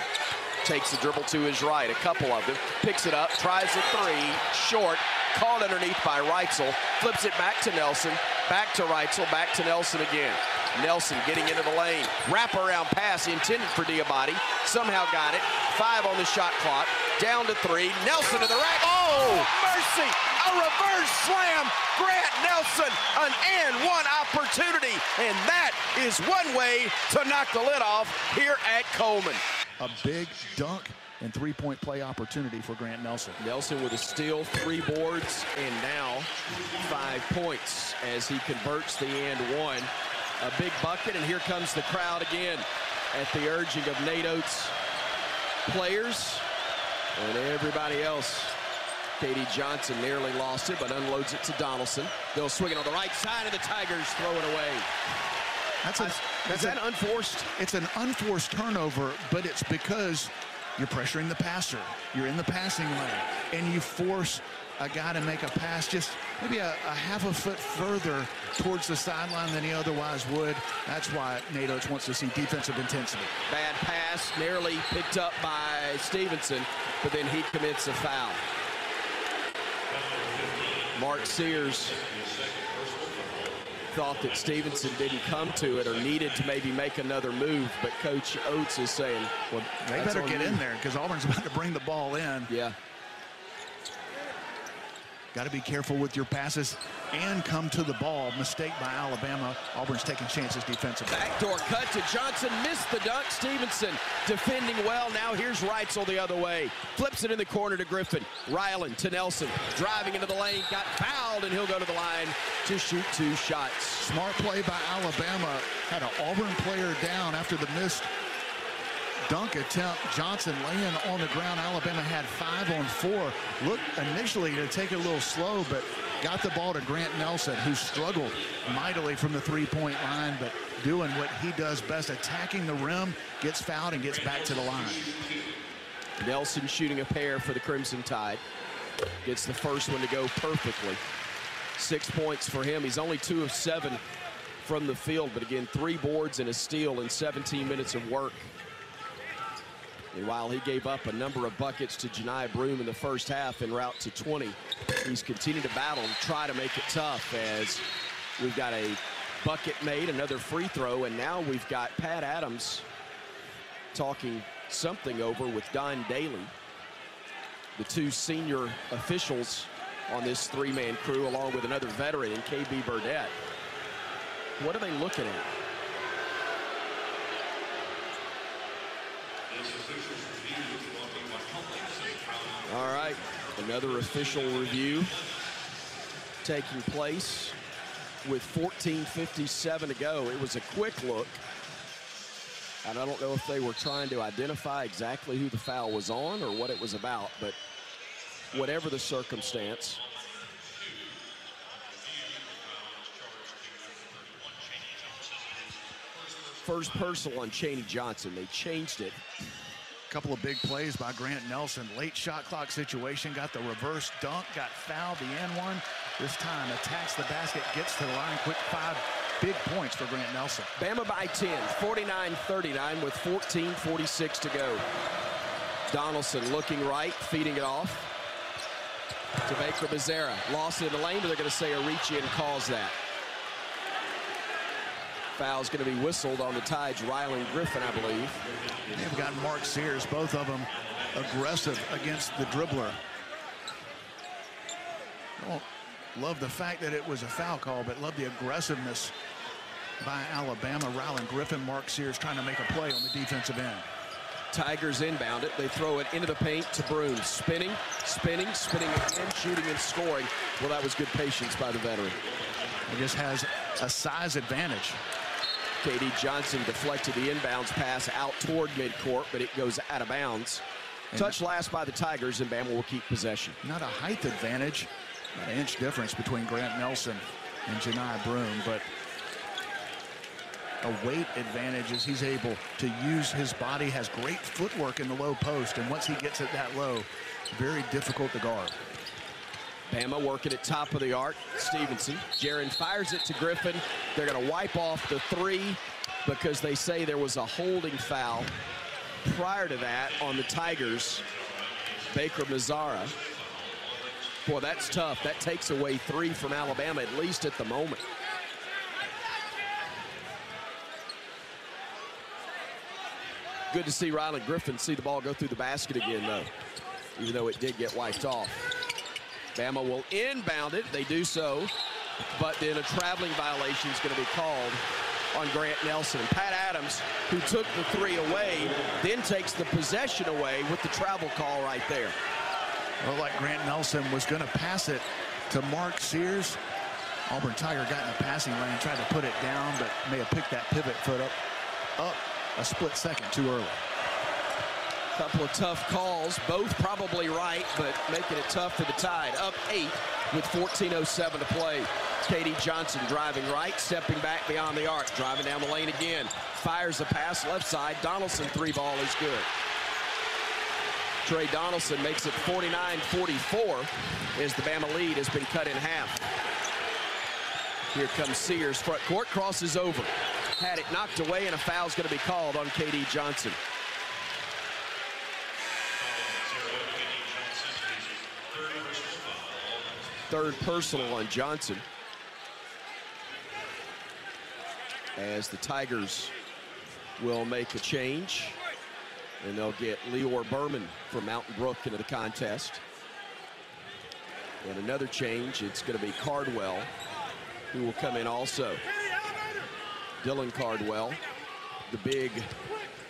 Takes the dribble to his right, a couple of them. Picks it up, tries a 3, short. Caught underneath by Wrightsell. Flips it back to Nelson. Back to Wrightsell, back to Nelson again. Nelson getting into the lane. Wraparound pass intended for Diabate. Somehow got it. 5 on the shot clock. Down to 3. Nelson to the rack. Oh, mercy! A reverse slam. Grant Nelson, an and one opportunity. And that is one way to knock the lid off here at Coleman. A big dunk and 3-point play opportunity for Grant Nelson. Nelson with a steal, 3 boards, and now 5 points as he converts the and one. A big bucket, and here comes the crowd again at the urging of Nate Oates' players and everybody else. Katie Johnson nearly lost it, but unloads it to Donaldson. They'll swing it on the right side, and the Tigers throw it away. Is that unforced? It's an unforced turnover, but it's because you're pressuring the passer. You're in the passing lane, and you force a guy to make a pass just maybe a half a foot further towards the sideline than he otherwise would. That's why Nate Oates wants to see defensive intensity. Bad pass, nearly picked up by Stevenson, but then he commits a foul. Mark Sears thought that Stevenson didn't come to it or needed to maybe make another move, but Coach Oates is saying, well, they better get in there because Auburn's about to bring the ball in. Yeah. Got to be careful with your passes and come to the ball. Mistake by Alabama. Auburn's taking chances defensively. Backdoor cut to Johnson. Missed the dunk. Stevenson defending well. Now here's Wrightsell the other way. Flips it in the corner to Griffin. Rylan to Nelson. Driving into the lane. Got fouled, and he'll go to the line to shoot 2 shots. Smart play by Alabama. Had an Auburn player down after the missed dunk attempt. Johnson laying on the ground. Alabama had 5 on 4. Looked initially to take it a little slow, but got the ball to Grant Nelson, who struggled mightily from the three-point line, but doing what he does best, attacking the rim, gets fouled and gets back to the line. Nelson shooting a pair for the Crimson Tide. Gets the first one to go perfectly. 6 points for him. He's only 2 of 7 from the field, but again, 3 boards and a steal in 17 minutes of work. And while he gave up a number of buckets to Janai Broome in the first half en route to 20, he's continued to battle and try to make it tough, as we've got a bucket made, another free throw, and now we've got Pat Adams talking something over with Don Daly, the 2 senior officials on this 3-man crew, along with another veteran in KB Burdett. What are they looking at? All right, another official review taking place with 14:57 to go. It was a quick look, and I don't know if they were trying to identify exactly who the foul was on or what it was about, but whatever the circumstance, first personal on Chaney Johnson. They changed it. Couple of big plays by Grant Nelson. Late shot clock situation, got the reverse dunk, got fouled, the and one. This time attacks the basket, gets to the line. Quick 5 big points for Grant Nelson. Bama by 10, 49-39 with 14:46 to go. Donaldson looking right, feeding it off to Baker Becerra. Lost it in the lane, but they're going to say a reach in calls that. Foul's going to be whistled on the Tide's Rylan Griffin, I believe. They've got Mark Sears, both of them aggressive against the dribbler. I don't love the fact that it was a foul call, but love the aggressiveness by Alabama. Rylan Griffin, Mark Sears trying to make a play on the defensive end. Tigers inbound it. They throw it into the paint to Broome. Spinning again, shooting and scoring. Well, that was good patience by the veteran. He just has a size advantage. KD Johnson deflected the inbounds pass out toward midcourt, but it goes out of bounds. Touch last by the Tigers, and Bama will keep possession. Not a height advantage, about an inch difference between Grant Nelson and Janai Broome, but a weight advantage as he's able to use his body, has great footwork in the low post, and once he gets it that low, very difficult to guard. Bama working at top of the arc. Stevenson. Jaron fires it to Griffin. They're going to wipe off the 3 because they say there was a holding foul prior to that on the Tigers. Baker Mazzara. Boy, that's tough. That takes away 3 from Alabama, at least at the moment. Good to see Rylan Griffin see the ball go through the basket again, though, even though it did get wiped off. Bama will inbound it. They do so, but then a traveling violation is going to be called on Grant Nelson. And Pat Adams, who took the 3 away, then takes the possession away with the travel call right there. Well, like Grant Nelson was going to pass it to Mark Sears. Auburn Tiger got in the passing lane, tried to put it down, but may have picked that pivot foot up a split second too early. Couple of tough calls, both probably right, but making it tough for the Tide. Up 8 with 14:07 to play. KD Johnson driving right, stepping back beyond the arc, driving down the lane again. Fires a pass left side. Donaldson 3-ball is good. Trey Donaldson makes it 49-44 as the Bama lead has been cut in half. Here comes Sears, front court, crosses over. Had it knocked away, and a foul's going to be called on KD Johnson. Third personal on Johnson, as the Tigers will make a change, and they'll get Leor Berman from Mountain Brook into the contest. And another change, it's going to be Cardwell, who will come in also. Dylan Cardwell, the big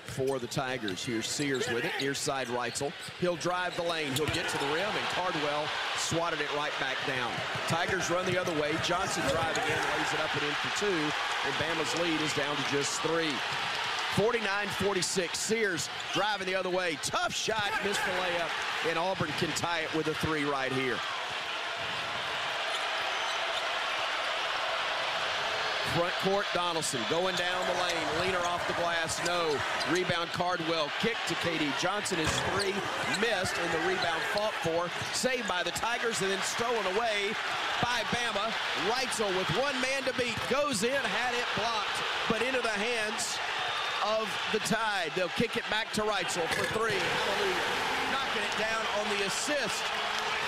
for the Tigers. Here's Sears with it, near side Reitzel. He'll drive the lane, he'll get to the rim, and Cardwell swatted it right back down. Tigers run the other way. Johnson driving in, lays it up and in for 2, and Bama's lead is down to just 3. 49-46, Sears driving the other way. Tough shot, missed the layup, and Auburn can tie it with a 3 right here. Front court, Donaldson going down the lane. Leaner off the glass, no. Rebound, Cardwell. Kick to KD. Johnson is three. Missed, and the rebound fought for. Saved by the Tigers, and then stolen away by Bama. Reitzel with one man to beat. Goes in, had it blocked, but into the hands of the Tide. They'll kick it back to Reitzel for three. Hallelujah. Knocking it down on the assist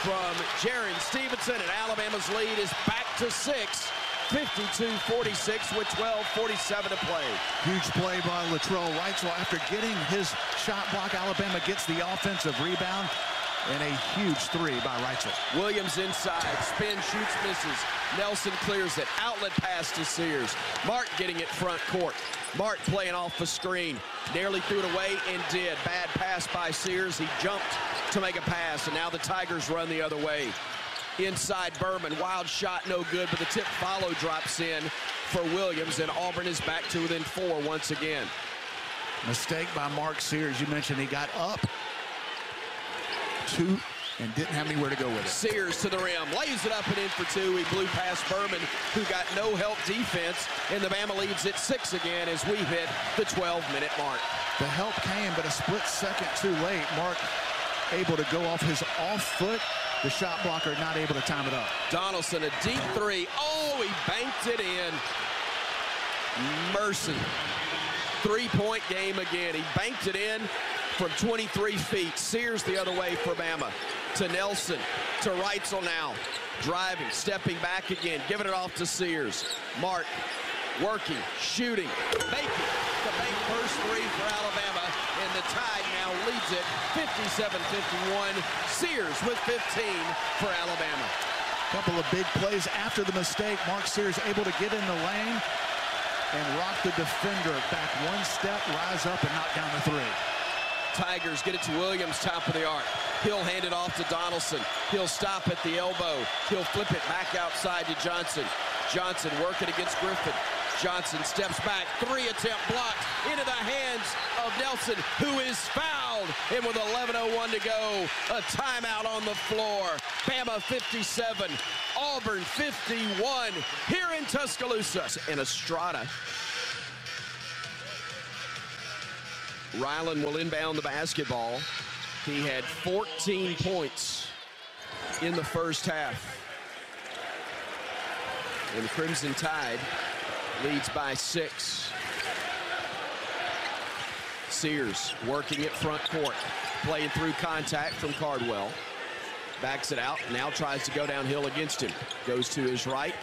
from Jaron Stevenson, and Alabama's lead is back to 6. 52-46 with 12:47 to play. Huge play by Latrell Reitzel. After getting his shot block, Alabama gets the offensive rebound, and a huge three by Reitzel. Williams inside, spin, shoots, misses. Nelson clears it. Outlet pass to Sears. Mark getting it front court. Mark playing off the screen. Nearly threw it away and did. Bad pass by Sears. He jumped to make a pass, and now the Tigers run the other way. Inside Berman, wild shot, no good, but the tip follow drops in for Williams, and Auburn is back to within 4 once again. Mistake by Mark Sears. You mentioned he got up 2 and didn't have anywhere to go with it. Sears to the rim, lays it up and in for 2. He blew past Berman, who got no help defense, and the Bama leads at 6 again as we hit the 12-minute mark. The help came, but a split second too late. Mark able to go off his off foot. The shot blocker not able to time it up. Donaldson, a deep three. Oh, he banked it in. Mercy. Three-point game again. He banked it in from 23 feet. Sears the other way for Bama. To Nelson. To Reitzel now. Driving, stepping back again. Giving it off to Sears. Mark working, shooting, making the bank first three for Alabama. And the Tide now leads it 57-51. Sears with 15 for Alabama. Couple of big plays after the mistake. Mark Sears able to get in the lane and rock the defender back one step, rise up, and knock down the three. Tigers get it to Williams, top of the arc. He'll hand it off to Donaldson. He'll stop at the elbow. He'll flip it back outside to Johnson. Johnson working against Griffin. Johnson steps back, 3 attempt blocked into the hands of Nelson, who is fouled. And with 11:01 to go, a timeout on the floor. Bama 57, Auburn 51 here in Tuscaloosa. And Estrada. Ryland will inbound the basketball. He had 14 points in the first half. And the Crimson Tide leads by 6. Sears working it front court, playing through contact from Cardwell. Backs it out, now tries to go downhill against him. Goes to his right,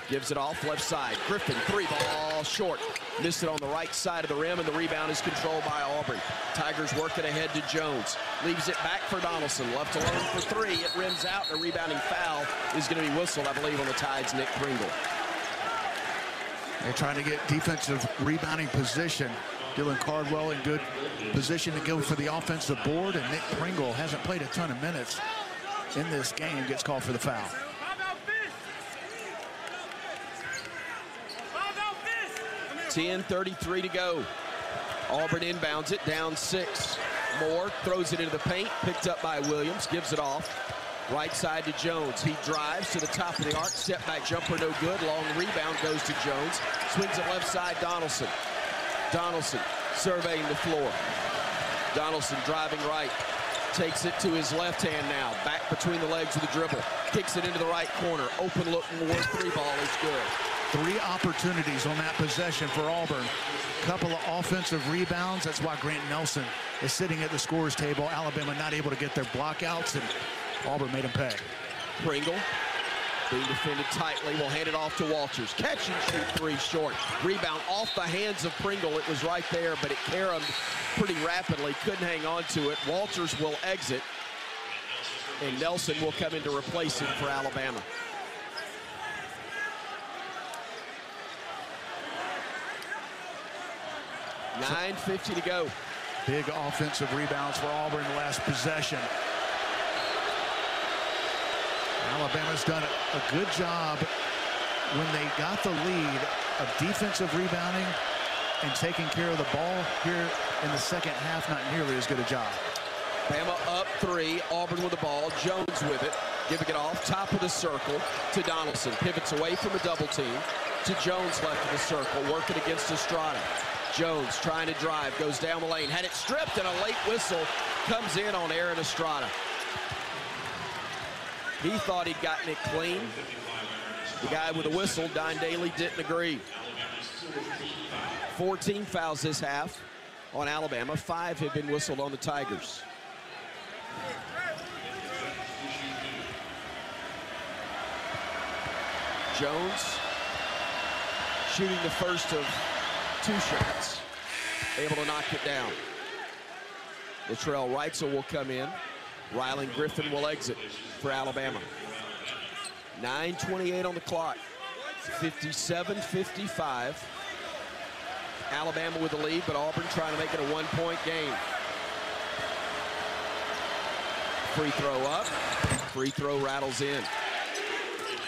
gives it off left side. Griffin, 3 ball short. Missed it on the right side of the rim, and the rebound is controlled by Auburn. Tigers work it ahead to Jones. Leaves it back for Donaldson. Left alone for 3. It rims out, and a rebounding foul is going to be whistled, I believe, on the Tide's Nick Pringle. They're trying to get defensive rebounding position. Dylan Cardwell in good position to go for the offensive board, and Nick Pringle hasn't played a ton of minutes in this game, gets called for the foul. 10:33 to go. Auburn inbounds it, down 6. Moore throws it into the paint, picked up by Williams, gives it off. Right side to Jones. He drives to the top of the arc. Step back jumper, no good. Long rebound goes to Jones. Swings it left side, Donaldson. Donaldson surveying the floor. Donaldson driving right. Takes it to his left hand now. Back between the legs with the dribble. Kicks it into the right corner. Open look, Moore. 3 ball is good. 3 opportunities on that possession for Auburn. Couple of offensive rebounds. That's why Grant Nelson is sitting at the scorer's table. Alabama not able to get their blockouts, and Auburn made him pay. Pringle being defended tightly. Will hand it off to Walters. Catch and shoot 3 short. Rebound off the hands of Pringle. It was right there, but it caromed pretty rapidly. Couldn't hang on to it. Walters will exit, and Nelson will come in to replace him for Alabama. .950 to go. Big offensive rebounds for Auburn in the last possession. Alabama's done a good job when they got the lead of defensive rebounding and taking care of the ball. Here in the second half, not nearly as good a job. Bama up 3, Auburn with the ball, Jones with it, giving it off, top of the circle to Donaldson. Pivots away from a double team, to Jones left of the circle, working against Estrada. Jones trying to drive, goes down the lane, had it stripped, and a late whistle comes in on Aaron Estrada. He thought he'd gotten it clean. The guy with the whistle, Don Daly, didn't agree. 14 fouls this half on Alabama. 5 have been whistled on the Tigers. Jones shooting the first of 2 shots, able to knock it down. Latrell Reitzel will come in. Rylan Griffin will exit for Alabama. 9:28 on the clock. 57-55. Alabama with the lead, but Auburn trying to make it a 1-point game. Free throw up. Free throw rattles in.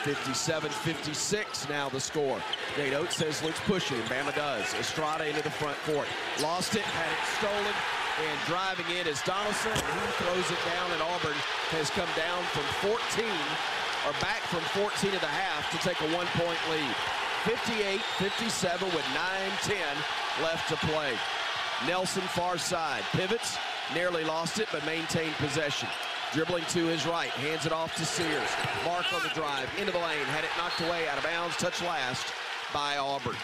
57-56 now the score. Nate Oates says let's push it, and Bama does. Estrada into the front court. Lost it, had it stolen, and driving in is Donaldson. He throws it down, and Auburn has come down from 14, or back from 14 at the half to take a 1-point lead. 58-57 with 9:10 left to play. Nelson far side, pivots, nearly lost it, but maintained possession. Dribbling to his right, hands it off to Sears. Mark on the drive, into the lane, had it knocked away, out of bounds, touch last by Auburn.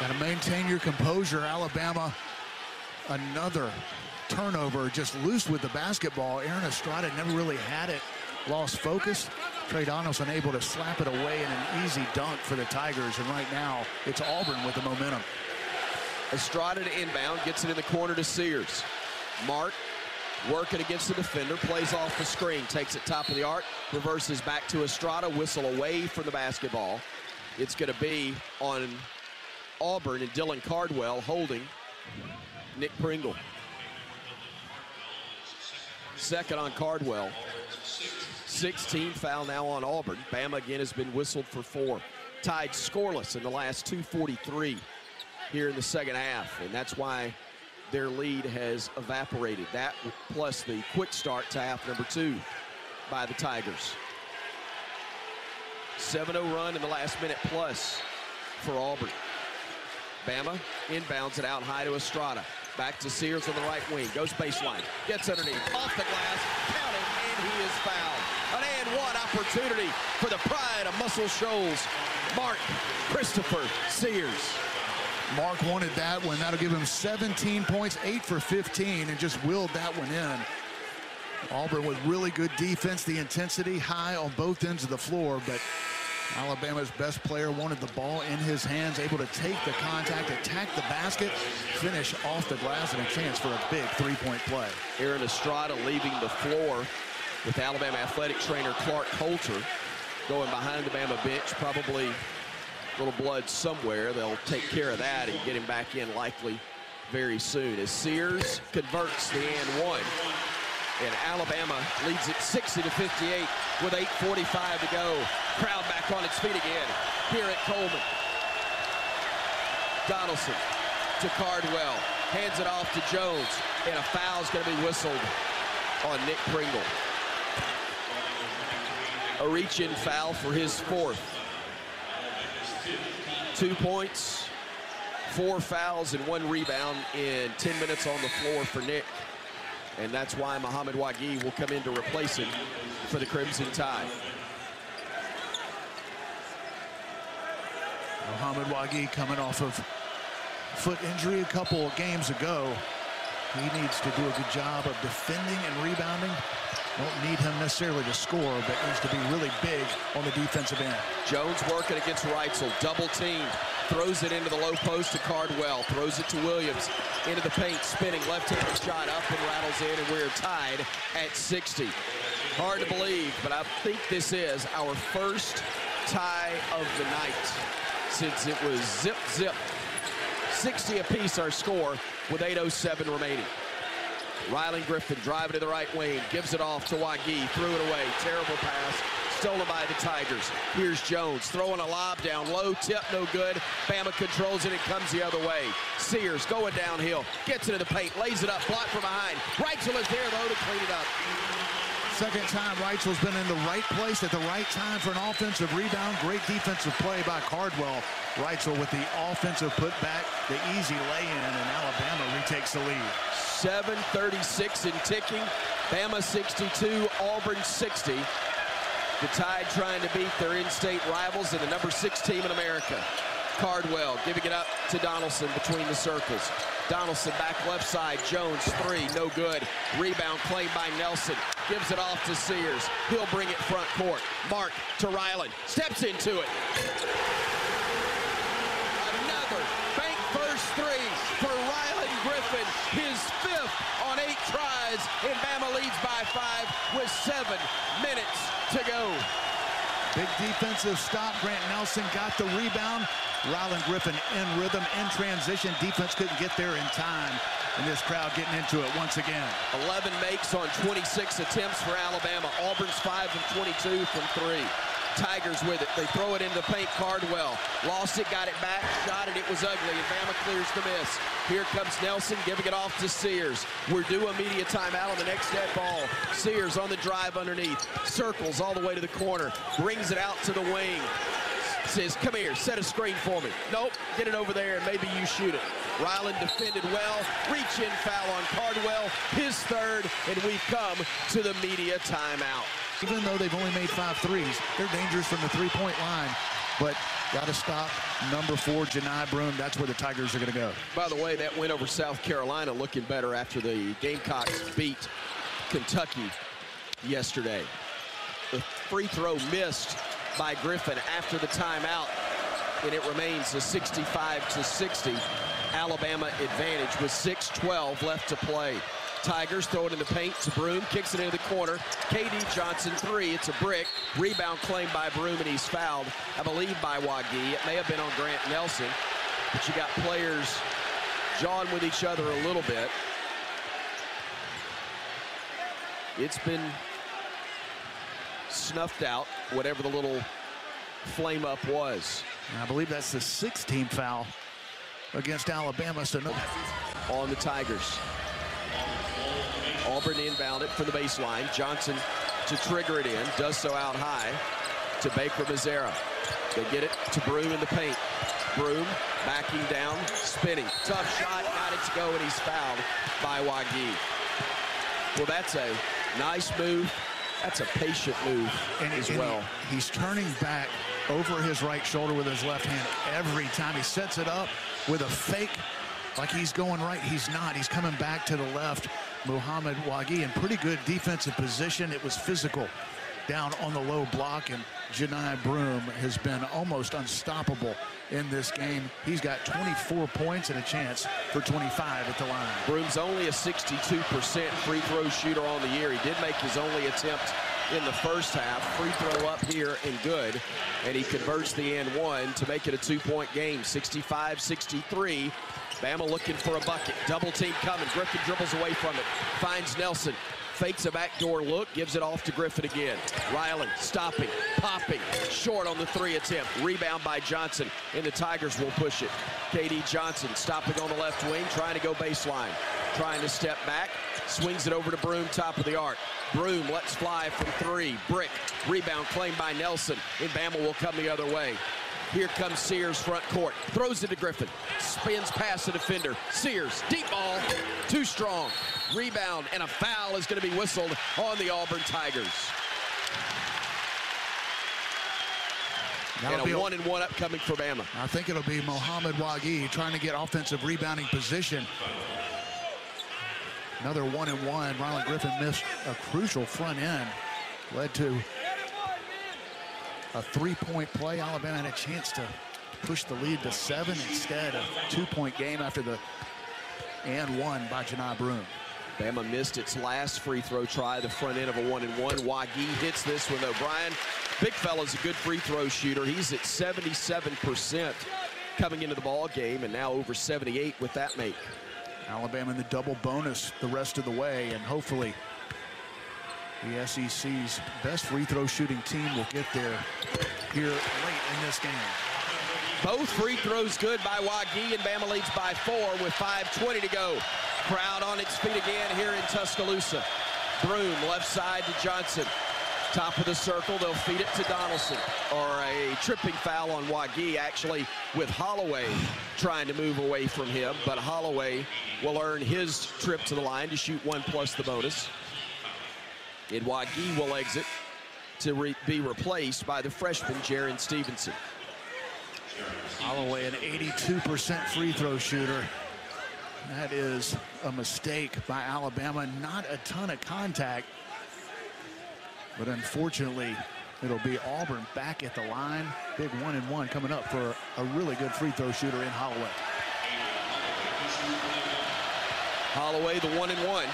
Got to maintain your composure. Alabama, another turnover, just loose with the basketball. Aaron Estrada never really had it, lost focus. Trey Donaldson able to slap it away in an easy dunk for the Tigers, and right now it's Auburn with the momentum. Estrada to inbound, gets it in the corner to Sears. Mark working against the defender, plays off the screen, takes it top of the arc, reverses back to Estrada, whistle away from the basketball. It's going to be on Auburn, and Dylan Cardwell holding Nick Pringle. Second on Cardwell. 16 foul now on Auburn. Bama again has been whistled for 4. Tied scoreless in the last 2:43 here in the second half, and that's why their lead has evaporated. That plus the quick start to half number 2 by the Tigers. 7-0 run in the last minute plus for Auburn. Bama inbounds it out high to Estrada. Back to Sears on the right wing. Goes baseline. Gets underneath. Off the glass. Counting. And he is fouled. An and one opportunity for the pride of Muscle Shoals. Mark Christopher Sears. Mark wanted that one. That'll give him 17 points, 8 for 15, and just willed that one in. Auburn with really good defense. The intensity high on both ends of the floor, but Alabama's best player wanted the ball in his hands, able to take the contact, attack the basket, finish off the glass, and a chance for a big 3-point play. Aaron Estrada leaving the floor with Alabama athletic trainer Clark Coulter going behind the Bama bench. Probably a little blood somewhere. They'll take care of that and get him back in likely very soon as Sears converts the and one. And Alabama leads it 60-58 with 8:45 to go. Crowd back on its feet again here at Coleman. Donaldson to Cardwell. Hands it off to Jones. And a foul's going to be whistled on Nick Pringle. A reach-in foul for his 4th. 2 points, 4 fouls, and 1 rebound in 10 minutes on the floor for Nick. And that's why Muhammad Wagee will come in to replace him for the Crimson Tide. Muhammad Wagee coming off of foot injury a couple of games ago. He needs to do a good job of defending and rebounding. Don't need him necessarily to score, but needs to be really big on the defensive end. Jones working against Reitzel, double team. Throws it into the low post to Cardwell. Throws it to Williams. Into the paint, spinning left-handed shot up and rattles in, and we're tied at 60. Hard to believe, but I think this is our first tie of the night since it was zip-zip. 60 apiece our score with 8:07 remaining. Rylan Griffin driving to the right wing, gives it off to Wagee, threw it away, terrible pass, stolen by the Tigers. Here's Jones throwing a lob down low, tip no good. Bama controls it, it comes the other way. Sears going downhill, gets into the paint, lays it up, blocked from behind. Reitzel is there though to clean it up. second time Wrightsville's been in the right place at the right time for an offensive rebound. Great defensive play by Cardwell. Wrightsville with the offensive putback, the easy lay-in, and Alabama retakes the lead. 7:36 and ticking. Bama 62, Auburn 60. The Tide trying to beat their in-state rivals and the #6 team in America. Cardwell giving it up to Donaldson between the circles. Donaldson back left side. Jones, three, no good. Rebound claimed by Nelson. Gives it off to Sears. He'll bring it front court. Mark to Ryland. Steps into it. Another bank first three for Ryland Griffin. His 5th on 8 tries. And Bama leads by 5 with 7 minutes to go. Big defensive stop. Grant Nelson got the rebound. Ryland Griffin in rhythm, in transition. Defense couldn't get there in time. And this crowd getting into it once again. 11 makes on 26 attempts for Alabama. Auburn's 5 of 22 from 3. Tigers with it. They throw it into the paint. Cardwell lost it, got it back, shot it. It was ugly, and Bama clears the miss. Here comes Nelson giving it off to Sears. We're due a media timeout on the next dead ball. Sears on the drive underneath. Circles all the way to the corner. Brings it out to the wing. Says, come here, set a screen for me. Nope, get it over there and maybe you shoot it. Ryland defended well. Reach-in foul on Cardwell. His 3rd, and we've come to the media timeout. Even though they've only made 5 threes, they're dangerous from the three-point line. But got to stop #4, Janai Broome. That's where the Tigers are going to go. By the way, that win over South Carolina looking better after the Gamecocks beat Kentucky yesterday. The free throw missed by Griffin after the timeout, and it remains a 65-60 Alabama advantage with 6:12 left to play. Tigers throw it in the paint to Broome, kicks it into the corner. KD Johnson, 3, it's a brick. Rebound claimed by Broome, and he's fouled, I believe, by Wagee. It may have been on Grant Nelson, but you got players jawing with each other a little bit. It's been snuffed out, whatever the little flame up was. And I believe that's the 6th team foul against Alabama. So no. On the Tigers. Auburn inbound it from the baseline. Johnson to trigger it in, does so out high to Baker Mazzara. They get it to Broome in the paint. Broome backing down, spinning. Tough shot, got it to go, and he's fouled by Wagee. Well, that's a nice move. That's a patient move as well. He's turning back over his right shoulder with his left hand every time. He sets it up with a fake like he's going right. He's not. He's coming back to the left. Muhammad Wagee in pretty good defensive position. It was physical down on the low block, and Janai Broome has been almost unstoppable in this game. He's got 24 points and a chance for 25 at the line. Broome's only a 62% free throw shooter on the year. He did make his only attempt in the first half. Free throw up here and good, and he converts the and one to make it a 2-point game. 65-63. Bama looking for a bucket. Double team coming. Griffin dribbles away from it. Finds Nelson. Fakes a backdoor look. Gives it off to Griffin again. Ryland stopping. Popping. Short on the 3 attempt. Rebound by Johnson. And the Tigers will push it. KD Johnson stopping on the left wing. Trying to go baseline. Trying to step back. Swings it over to Broome. Top of the arc. Broome lets fly from 3. Brick. Rebound claimed by Nelson. And Bama will come the other way. Here comes Sears front court. Throws it to Griffin. Spins past the defender. Sears, deep ball, too strong. Rebound, and a foul is going to be whistled on the Auburn Tigers. And a 1-and-1 upcoming for Bama. I think it'll be Muhammad Wagee trying to get offensive rebounding position. Another 1-and-1. Ryland Griffin missed a crucial front end. Led to a 3-point play. Alabama had a chance to push the lead to 7 instead. A 2-point game after the and 1 by Janai Broome. Bama missed its last free throw try, the front end of a 1-and-1. Wagee hits this one, though. Brian, big fella's a good free throw shooter. He's at 77% coming into the ball game, and now over 78 with that make. Alabama in the double bonus the rest of the way, and hopefully the SEC's best free throw shooting team will get there here late in this game. Both free throws good by Wagee, and Bama leads by 4 with 5:20 to go. Crowd on its feet again here in Tuscaloosa. Broom, left side to Johnson. Top of the circle, they'll feed it to Donaldson. Or a tripping foul on Wagee, actually, with Holloway trying to move away from him. But Holloway will earn his trip to the line to shoot 1 plus the bonus. And Wagee will exit to be replaced by the freshman, Jaron Stevenson. Holloway, an 82% free throw shooter. That is a mistake by Alabama. Not a ton of contact. But unfortunately, it'll be Auburn back at the line. Big 1-and-1 coming up for a really good free throw shooter in Holloway. Holloway, the 1-and-1.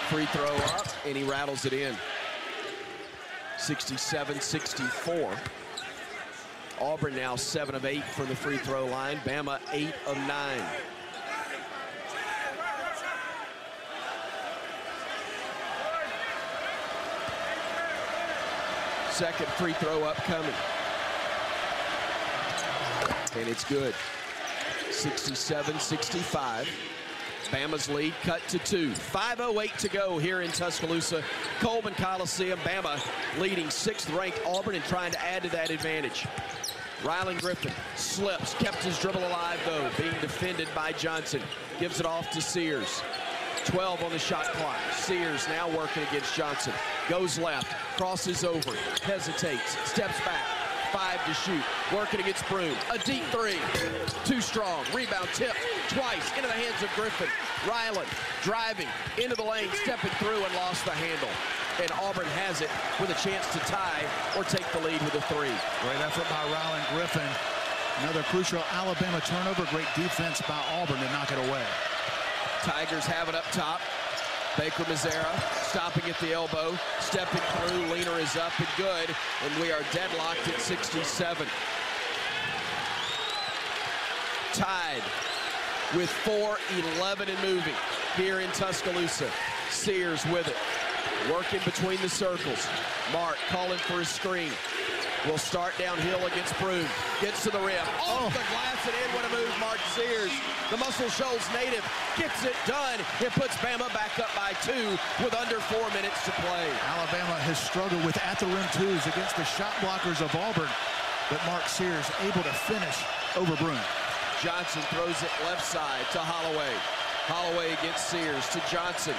Free throw up, and he rattles it in. 67-64. Auburn now 7 of 8 from the free throw line. Bama 8 of 9. Second free throw upcoming. And it's good. 67-65. Bama's lead cut to 2. 5:08 to go here in Tuscaloosa. Coleman Coliseum. Bama leading 6th-ranked Auburn and trying to add to that advantage. Rylan Griffin slips, kept his dribble alive though, being defended by Johnson. Gives it off to Sears. 12 on the shot clock. Sears now working against Johnson. Goes left, crosses over, hesitates, steps back. 5 to shoot, working against Broom. A deep 3, too strong. Rebound tip twice into the hands of Griffin. Rylan driving into the lane, stepping through and lost the handle. And Auburn has it with a chance to tie or take the lead with a 3. Great effort by Rylan Griffin. Another crucial Alabama turnover. Great defense by Auburn to knock it away. Tigers have it up top. Baker Mazzara stopping at the elbow, stepping through. Leaner is up and good, and we are deadlocked at 67. Tied with 4:11 and moving here in Tuscaloosa. Sears with it, working between the circles. Mark calling for a screen. Will start downhill against Broom. Gets to the rim. Off the glass and in. What a move, Mark Sears. The Muscle Shoals native gets it done. It puts Bama back up by 2 with under 4 minutes to play. Alabama has struggled with at-the-rim twos against the shot blockers of Auburn. But Mark Sears able to finish over Broom. Johnson throws it left side to Holloway. Holloway against Sears to Johnson.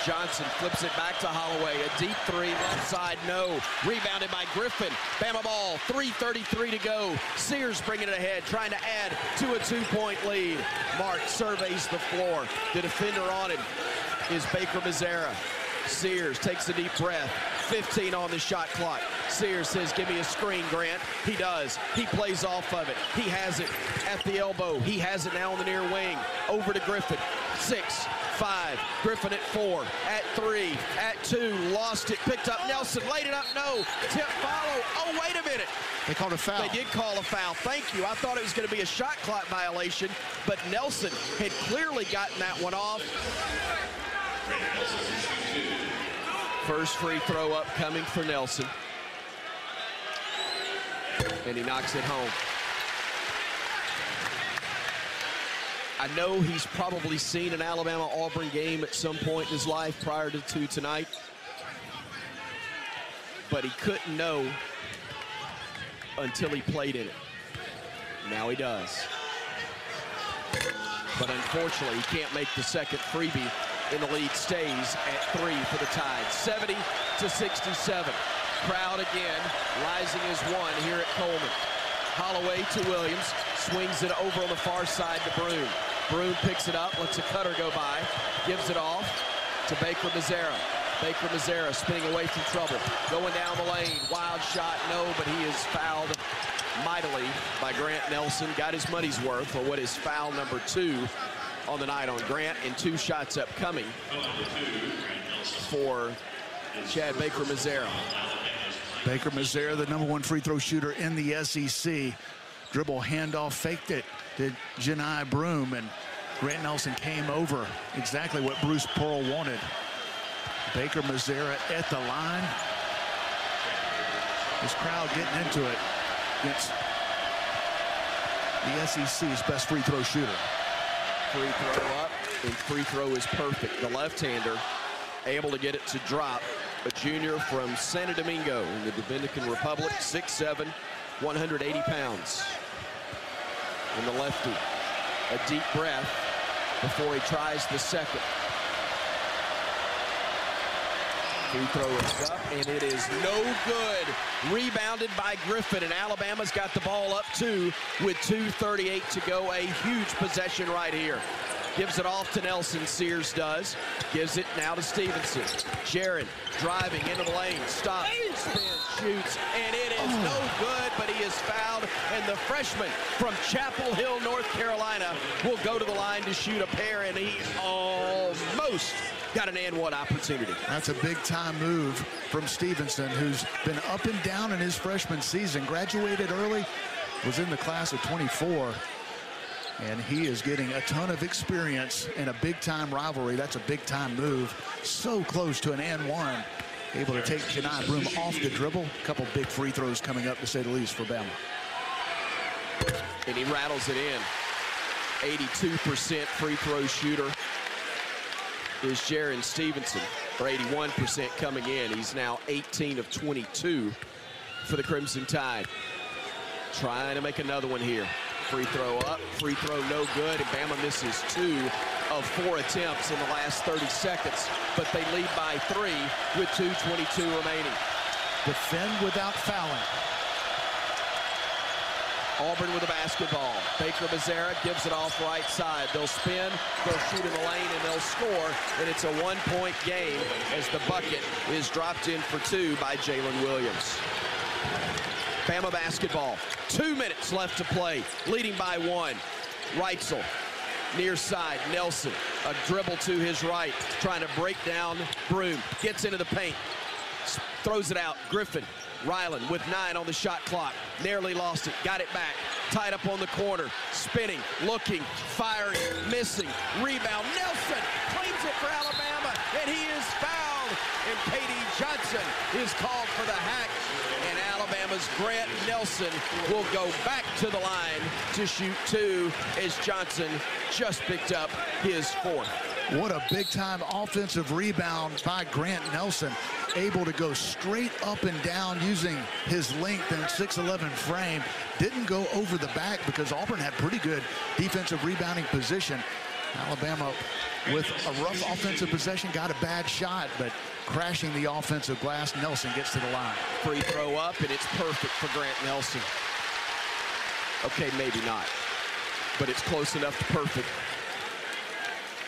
Johnson flips it back to Holloway. A deep 3, left side, no. Rebounded by Griffin. Bama ball, 3:33 to go. Sears bringing it ahead, trying to add to a 2-point lead. Mark surveys the floor. The defender on him is Baker Mazzara. Sears takes a deep breath. 15 on the shot clock. Sears says, give me a screen, Grant. He does. He plays off of it. He has it at the elbow. He has it now on the near wing. Over to Griffin. 6, 5. Griffin at 4, at 3, at 2. Lost it. Picked up Nelson. Laid it up. No. Tip follow. Oh, wait a minute. They called a foul. They did call a foul. Thank you. I thought it was going to be a shot clock violation, but Nelson had clearly gotten that one off. First free throw upcoming for Nelson. And he knocks it home. I know he's probably seen an Alabama-Auburn game at some point in his life prior to tonight. But he couldn't know until he played in it. Now he does. But unfortunately, he can't make the second freebie, and the lead stays at 3 for the Tide. 70-67. Crowd again, rising as one here at Coleman. Holloway to Williams, swings it over on the far side to Broom. Broom picks it up, lets a cutter go by, gives it off to Baker Mazzara. Baker Mazzara spinning away from trouble, going down the lane, wild shot, no, but he is fouled mightily by Grant Nelson. Got his money's worth for what is foul number 2 on the night on Grant, and 2 shots upcoming for Chad Baker Mazzara. Baker Mazzara, the #1 free throw shooter in the SEC. Dribble handoff, faked it to Janai Broom, and Grant Nelson came over. Exactly what Bruce Pearl wanted. Baker Mazzara at the line. This crowd getting into it against the SEC's best free throw shooter. Free throw up, and free throw is perfect. The left-hander able to get it to drop. A junior from Santo Domingo in the Dominican Republic, 6'7", 180 pounds. And the lefty, a deep breath before he tries the second. Free throw is up, and it is no good. Rebounded by Griffin, and Alabama's got the ball up two with 2:38 to go. A huge possession right here. Gives it off to Nelson, Sears does. Gives it now to Stevenson. Jaron driving into the lane, stops, spins, shoots, and it is no good, but he is fouled. And the freshman from Chapel Hill, North Carolina, will go to the line to shoot a pair, and he almost got an and one opportunity. That's a big-time move from Stevenson, who's been up and down in his freshman season. Graduated early, was in the class of 24. And he is getting a ton of experience in a big-time rivalry. That's a big-time move. So close to an and one. Able to take Janai Broome off the dribble. A couple big free throws coming up, to say the least, for Bama. And he rattles it in. 82% free throw shooter is Jaron Stevenson, or 81% coming in. He's now 18 of 22 for the Crimson Tide. Trying to make another one here. Free throw up, free throw no good, and Bama misses 2 of 4 attempts in the last 30 seconds, but they lead by 3 with 2:22 remaining. Defend without fouling. Auburn with the basketball. Baker Mazzara gives it off right side. They'll spin, they'll shoot in the lane, and they'll score, and it's a one-point game as the bucket is dropped in for 2 by Jalen Williams. Bama basketball. 2 minutes left to play, leading by 1. Reitzel, near side, Nelson, a dribble to his right, trying to break down Broome, gets into the paint, throws it out. Griffin, Ryland with 9 on the shot clock, nearly lost it, got it back, tied up on the corner, spinning, looking, firing, missing, rebound. Nelson claims it for Alabama, and he is fouled, and Katie Johnson is called for the hack. And Alabama's Grant Nelson will go back to the line to shoot 2 as Johnson just picked up his 4th. What a big-time offensive rebound by Grant Nelson. Able to go straight up and down using his length and 6'11" frame. Didn't go over the back because Auburn had pretty good defensive rebounding position. Alabama with a rough offensive possession, got a bad shot, but crashing the offensive glass. Nelson gets to the line. Free throw up, and it's perfect for Grant Nelson. Okay, maybe not, but it's close enough to perfect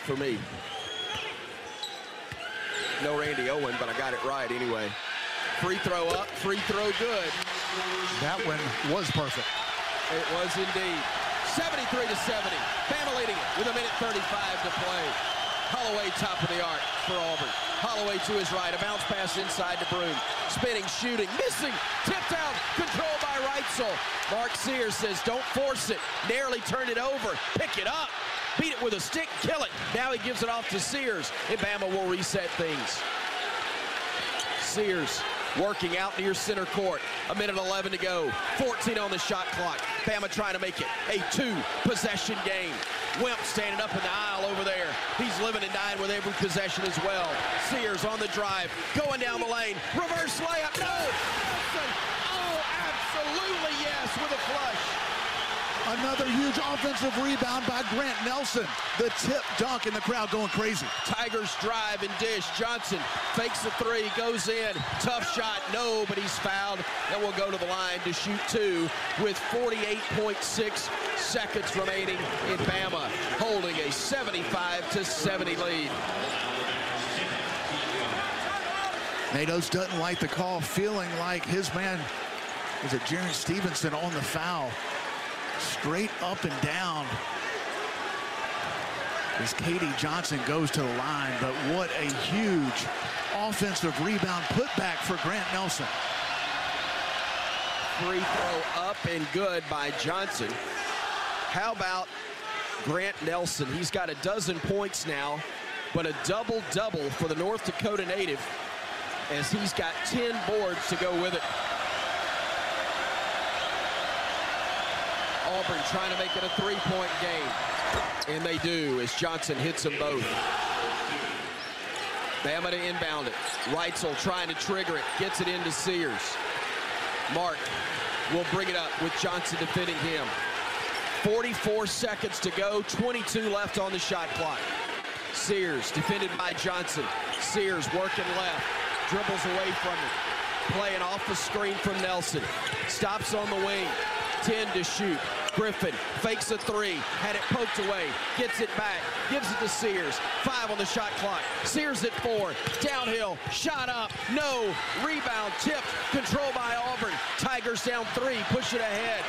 for me. No Randy Owen, but I got it right anyway. Free throw up, free throw good. That one was perfect. It was indeed. 73-70. Bama leading it with 1:35 to play. Holloway top of the arc for Auburn. Holloway to his right, a bounce pass inside to Broome. Spinning, shooting, missing, tipped out, controlled by Reitzel. Mark Sears says, don't force it. Narrowly turned it over, pick it up, beat it with a stick, kill it. Now he gives it off to Sears, and Bama will reset things. Sears working out near center court. 1:11 to go. 14 on the shot clock. Bama trying to make it a 2-possession game. Wimp standing up in the aisle over there. He's living and dying with every possession as well. Sears on the drive, going down the lane. Reverse layup. No! Nelson. Oh, absolutely yes, with a flush. Another huge offensive rebound by Grant Nelson. The tip dunk, and the crowd going crazy. Tigers drive and dish. Johnson fakes the 3, goes in. Tough shot, no, but he's fouled. And will go to the line to shoot 2 with 48.6 seconds remaining in Bama, holding a 75-70 lead. Nate Oates doesn't like the call, feeling like his man, is it Jaron Stevenson, on the foul. Straight up and down as Katie Johnson goes to the line, but what a huge offensive rebound putback for Grant Nelson. Free throw up and good by Johnson. How about Grant Nelson? He's got 12 points now, but a double-double for the North Dakota native as he's got 10 boards to go with it. Auburn trying to make it a 3-point game. And they do as Johnson hits them both. Bama to inbound it. Reitzel trying to trigger it. Gets it into Sears. Mark will bring it up with Johnson defending him. 44 seconds to go. 22 left on the shot clock. Sears defended by Johnson. Sears working left. Dribbles away from it. Playing off the screen from Nelson. Stops on the wing. 10 to shoot. Griffin fakes a three, had it poked away, gets it back, gives it to Sears. 5 on the shot clock. Sears at 4, downhill, shot up, no, rebound, tipped, controlled by Auburn. Tigers down 3, push it ahead.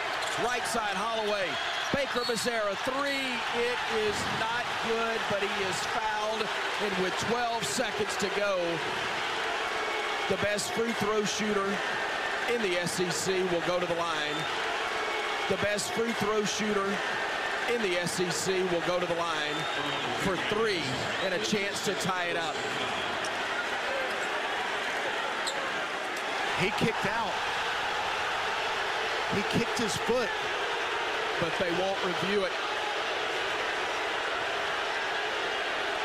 Right side, Holloway. Baker Mazzara, 3, it is not good, but he is fouled, and with 12 seconds to go, the best free throw shooter in the SEC will go to the line. The best free throw shooter in the SEC will go to the line for 3 and a chance to tie it up. He kicked out. He kicked his foot. But they won't review it.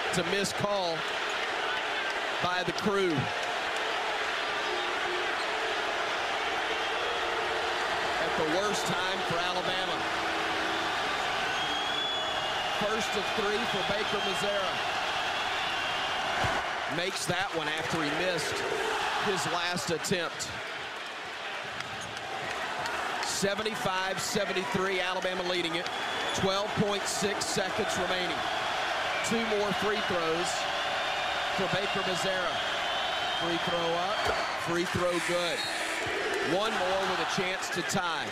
It's a missed call by the Crew. The worst time for Alabama. First of 3 for Baker Mazzara. Makes that one after he missed his last attempt. 75-73, Alabama leading it. 12.6 seconds remaining. 2 more free throws for Baker Mazzara. Free throw up, free throw good. 1 more with a chance to tie.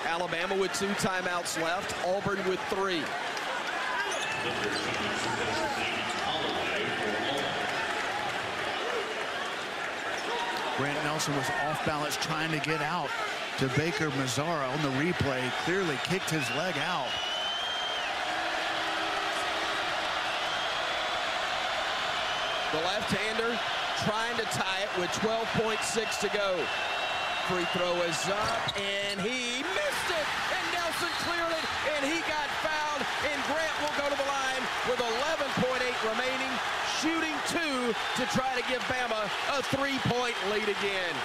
Alabama with 2 timeouts left. Auburn with 3. Grant Nelson was off balance trying to get out to Baker Mazzara on the replay. Clearly kicked his leg out. The left-hander trying to tie it with 12.6 to go. Free throw is up, and he missed it, and Nelson cleared it, and he got fouled, and Grant will go to the line with 11.8 remaining, shooting 2 to try to give Bama a 3-point lead again.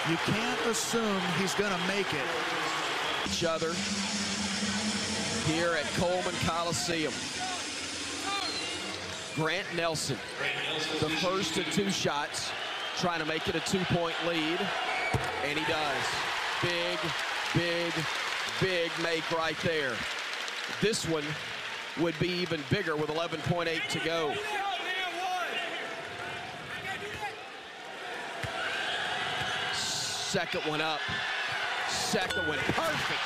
You can't assume he's going to make it. Each other here at Coleman Coliseum. Grant Nelson, the first of 2 shots, trying to make it a 2-point lead. And he does. Big, big, big make right there. This one would be even bigger with 11.8 to go. Second one up. Second one. Perfect.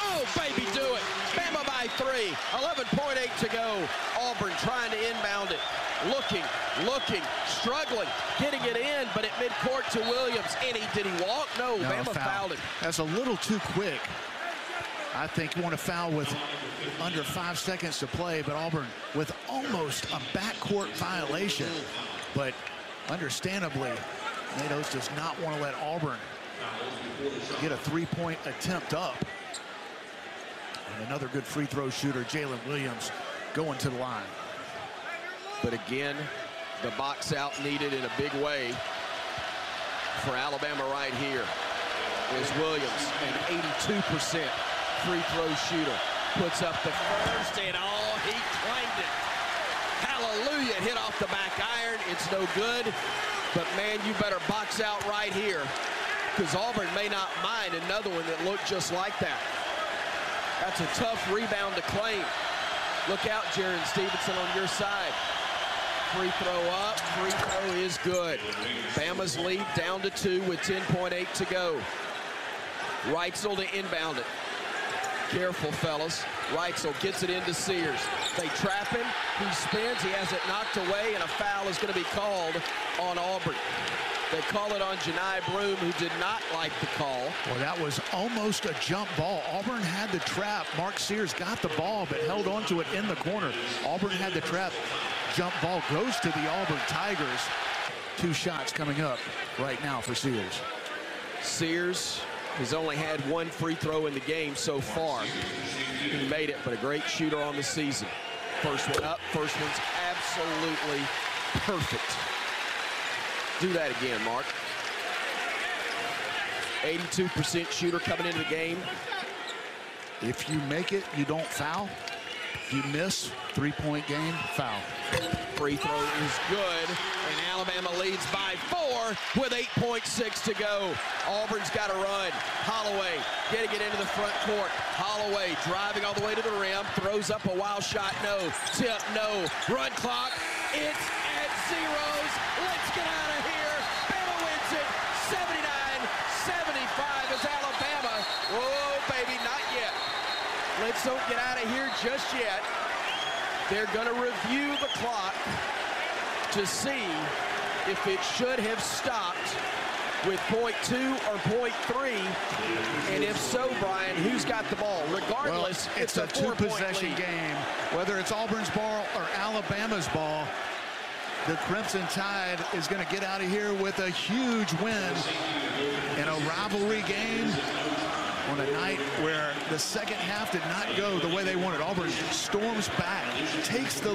Oh, baby, do it. Bama by 3. 11.8 to go. Auburn trying to inbound it. Looking, struggling, getting it in, but at midcourt to Williams. And did he walk? No, Bama fouled it. That's a little too quick. I think you want to foul with under 5 seconds to play, but Auburn with almost a backcourt violation. But understandably, Natos does not want to let Auburn get a 3-point attempt up. And another good free throw shooter, Jalen Williams, going to the line. But again, the box out needed in a big way for Alabama right here is Williams, an 82% free throw shooter. Puts up the first, and he claimed it. Hallelujah, it hit off the back iron. It's no good, but man, you better box out right here because Auburn may not mind another one that looked just like that. That's a tough rebound to claim. Look out, Jaron Stevenson on your side. Free throw up, free throw is good. Bama's lead down to 2 with 10.8 to go. Reitzel to inbound it. Careful, fellas. Reitzel gets it into Sears. They trap him, he spins, he has it knocked away, and a foul is going to be called on Auburn. They call it on Janai Broom, who did not like the call. Well, that was almost a jump ball. Auburn had the trap. Mark Sears got the ball, but held onto it in the corner. Auburn had the trap. Jump ball goes to the Auburn Tigers. 2 shots coming up right now for Sears. Sears has only had 1 free throw in the game so far. He made it, but a great shooter on the season. First one up, first one's absolutely perfect. Do that again, Mark. 82% shooter coming into the game. If you make it, you don't foul. If you miss, three-point game, foul. Free throw is good, and Alabama leads by 4 with 8.6 to go. Auburn's got to run. Holloway getting it into the front court. Holloway driving all the way to the rim, throws up a wild shot, no. Tip, no. Run clock, it's at zeros. Let's get out of here. Bama wins it, 79-75 as Alabama. Whoa, baby, not yet. Let's don't get out of here just yet. They're going to review the clock to see if it should have stopped with .2 or .3. And if so, Brian, who's got the ball? Regardless, well, it's a two-possession game. Whether it's Auburn's ball or Alabama's ball, the Crimson Tide is going to get out of here with a huge win in a rivalry game on a night where the second half did not go the way they wanted. Auburn storms back, takes the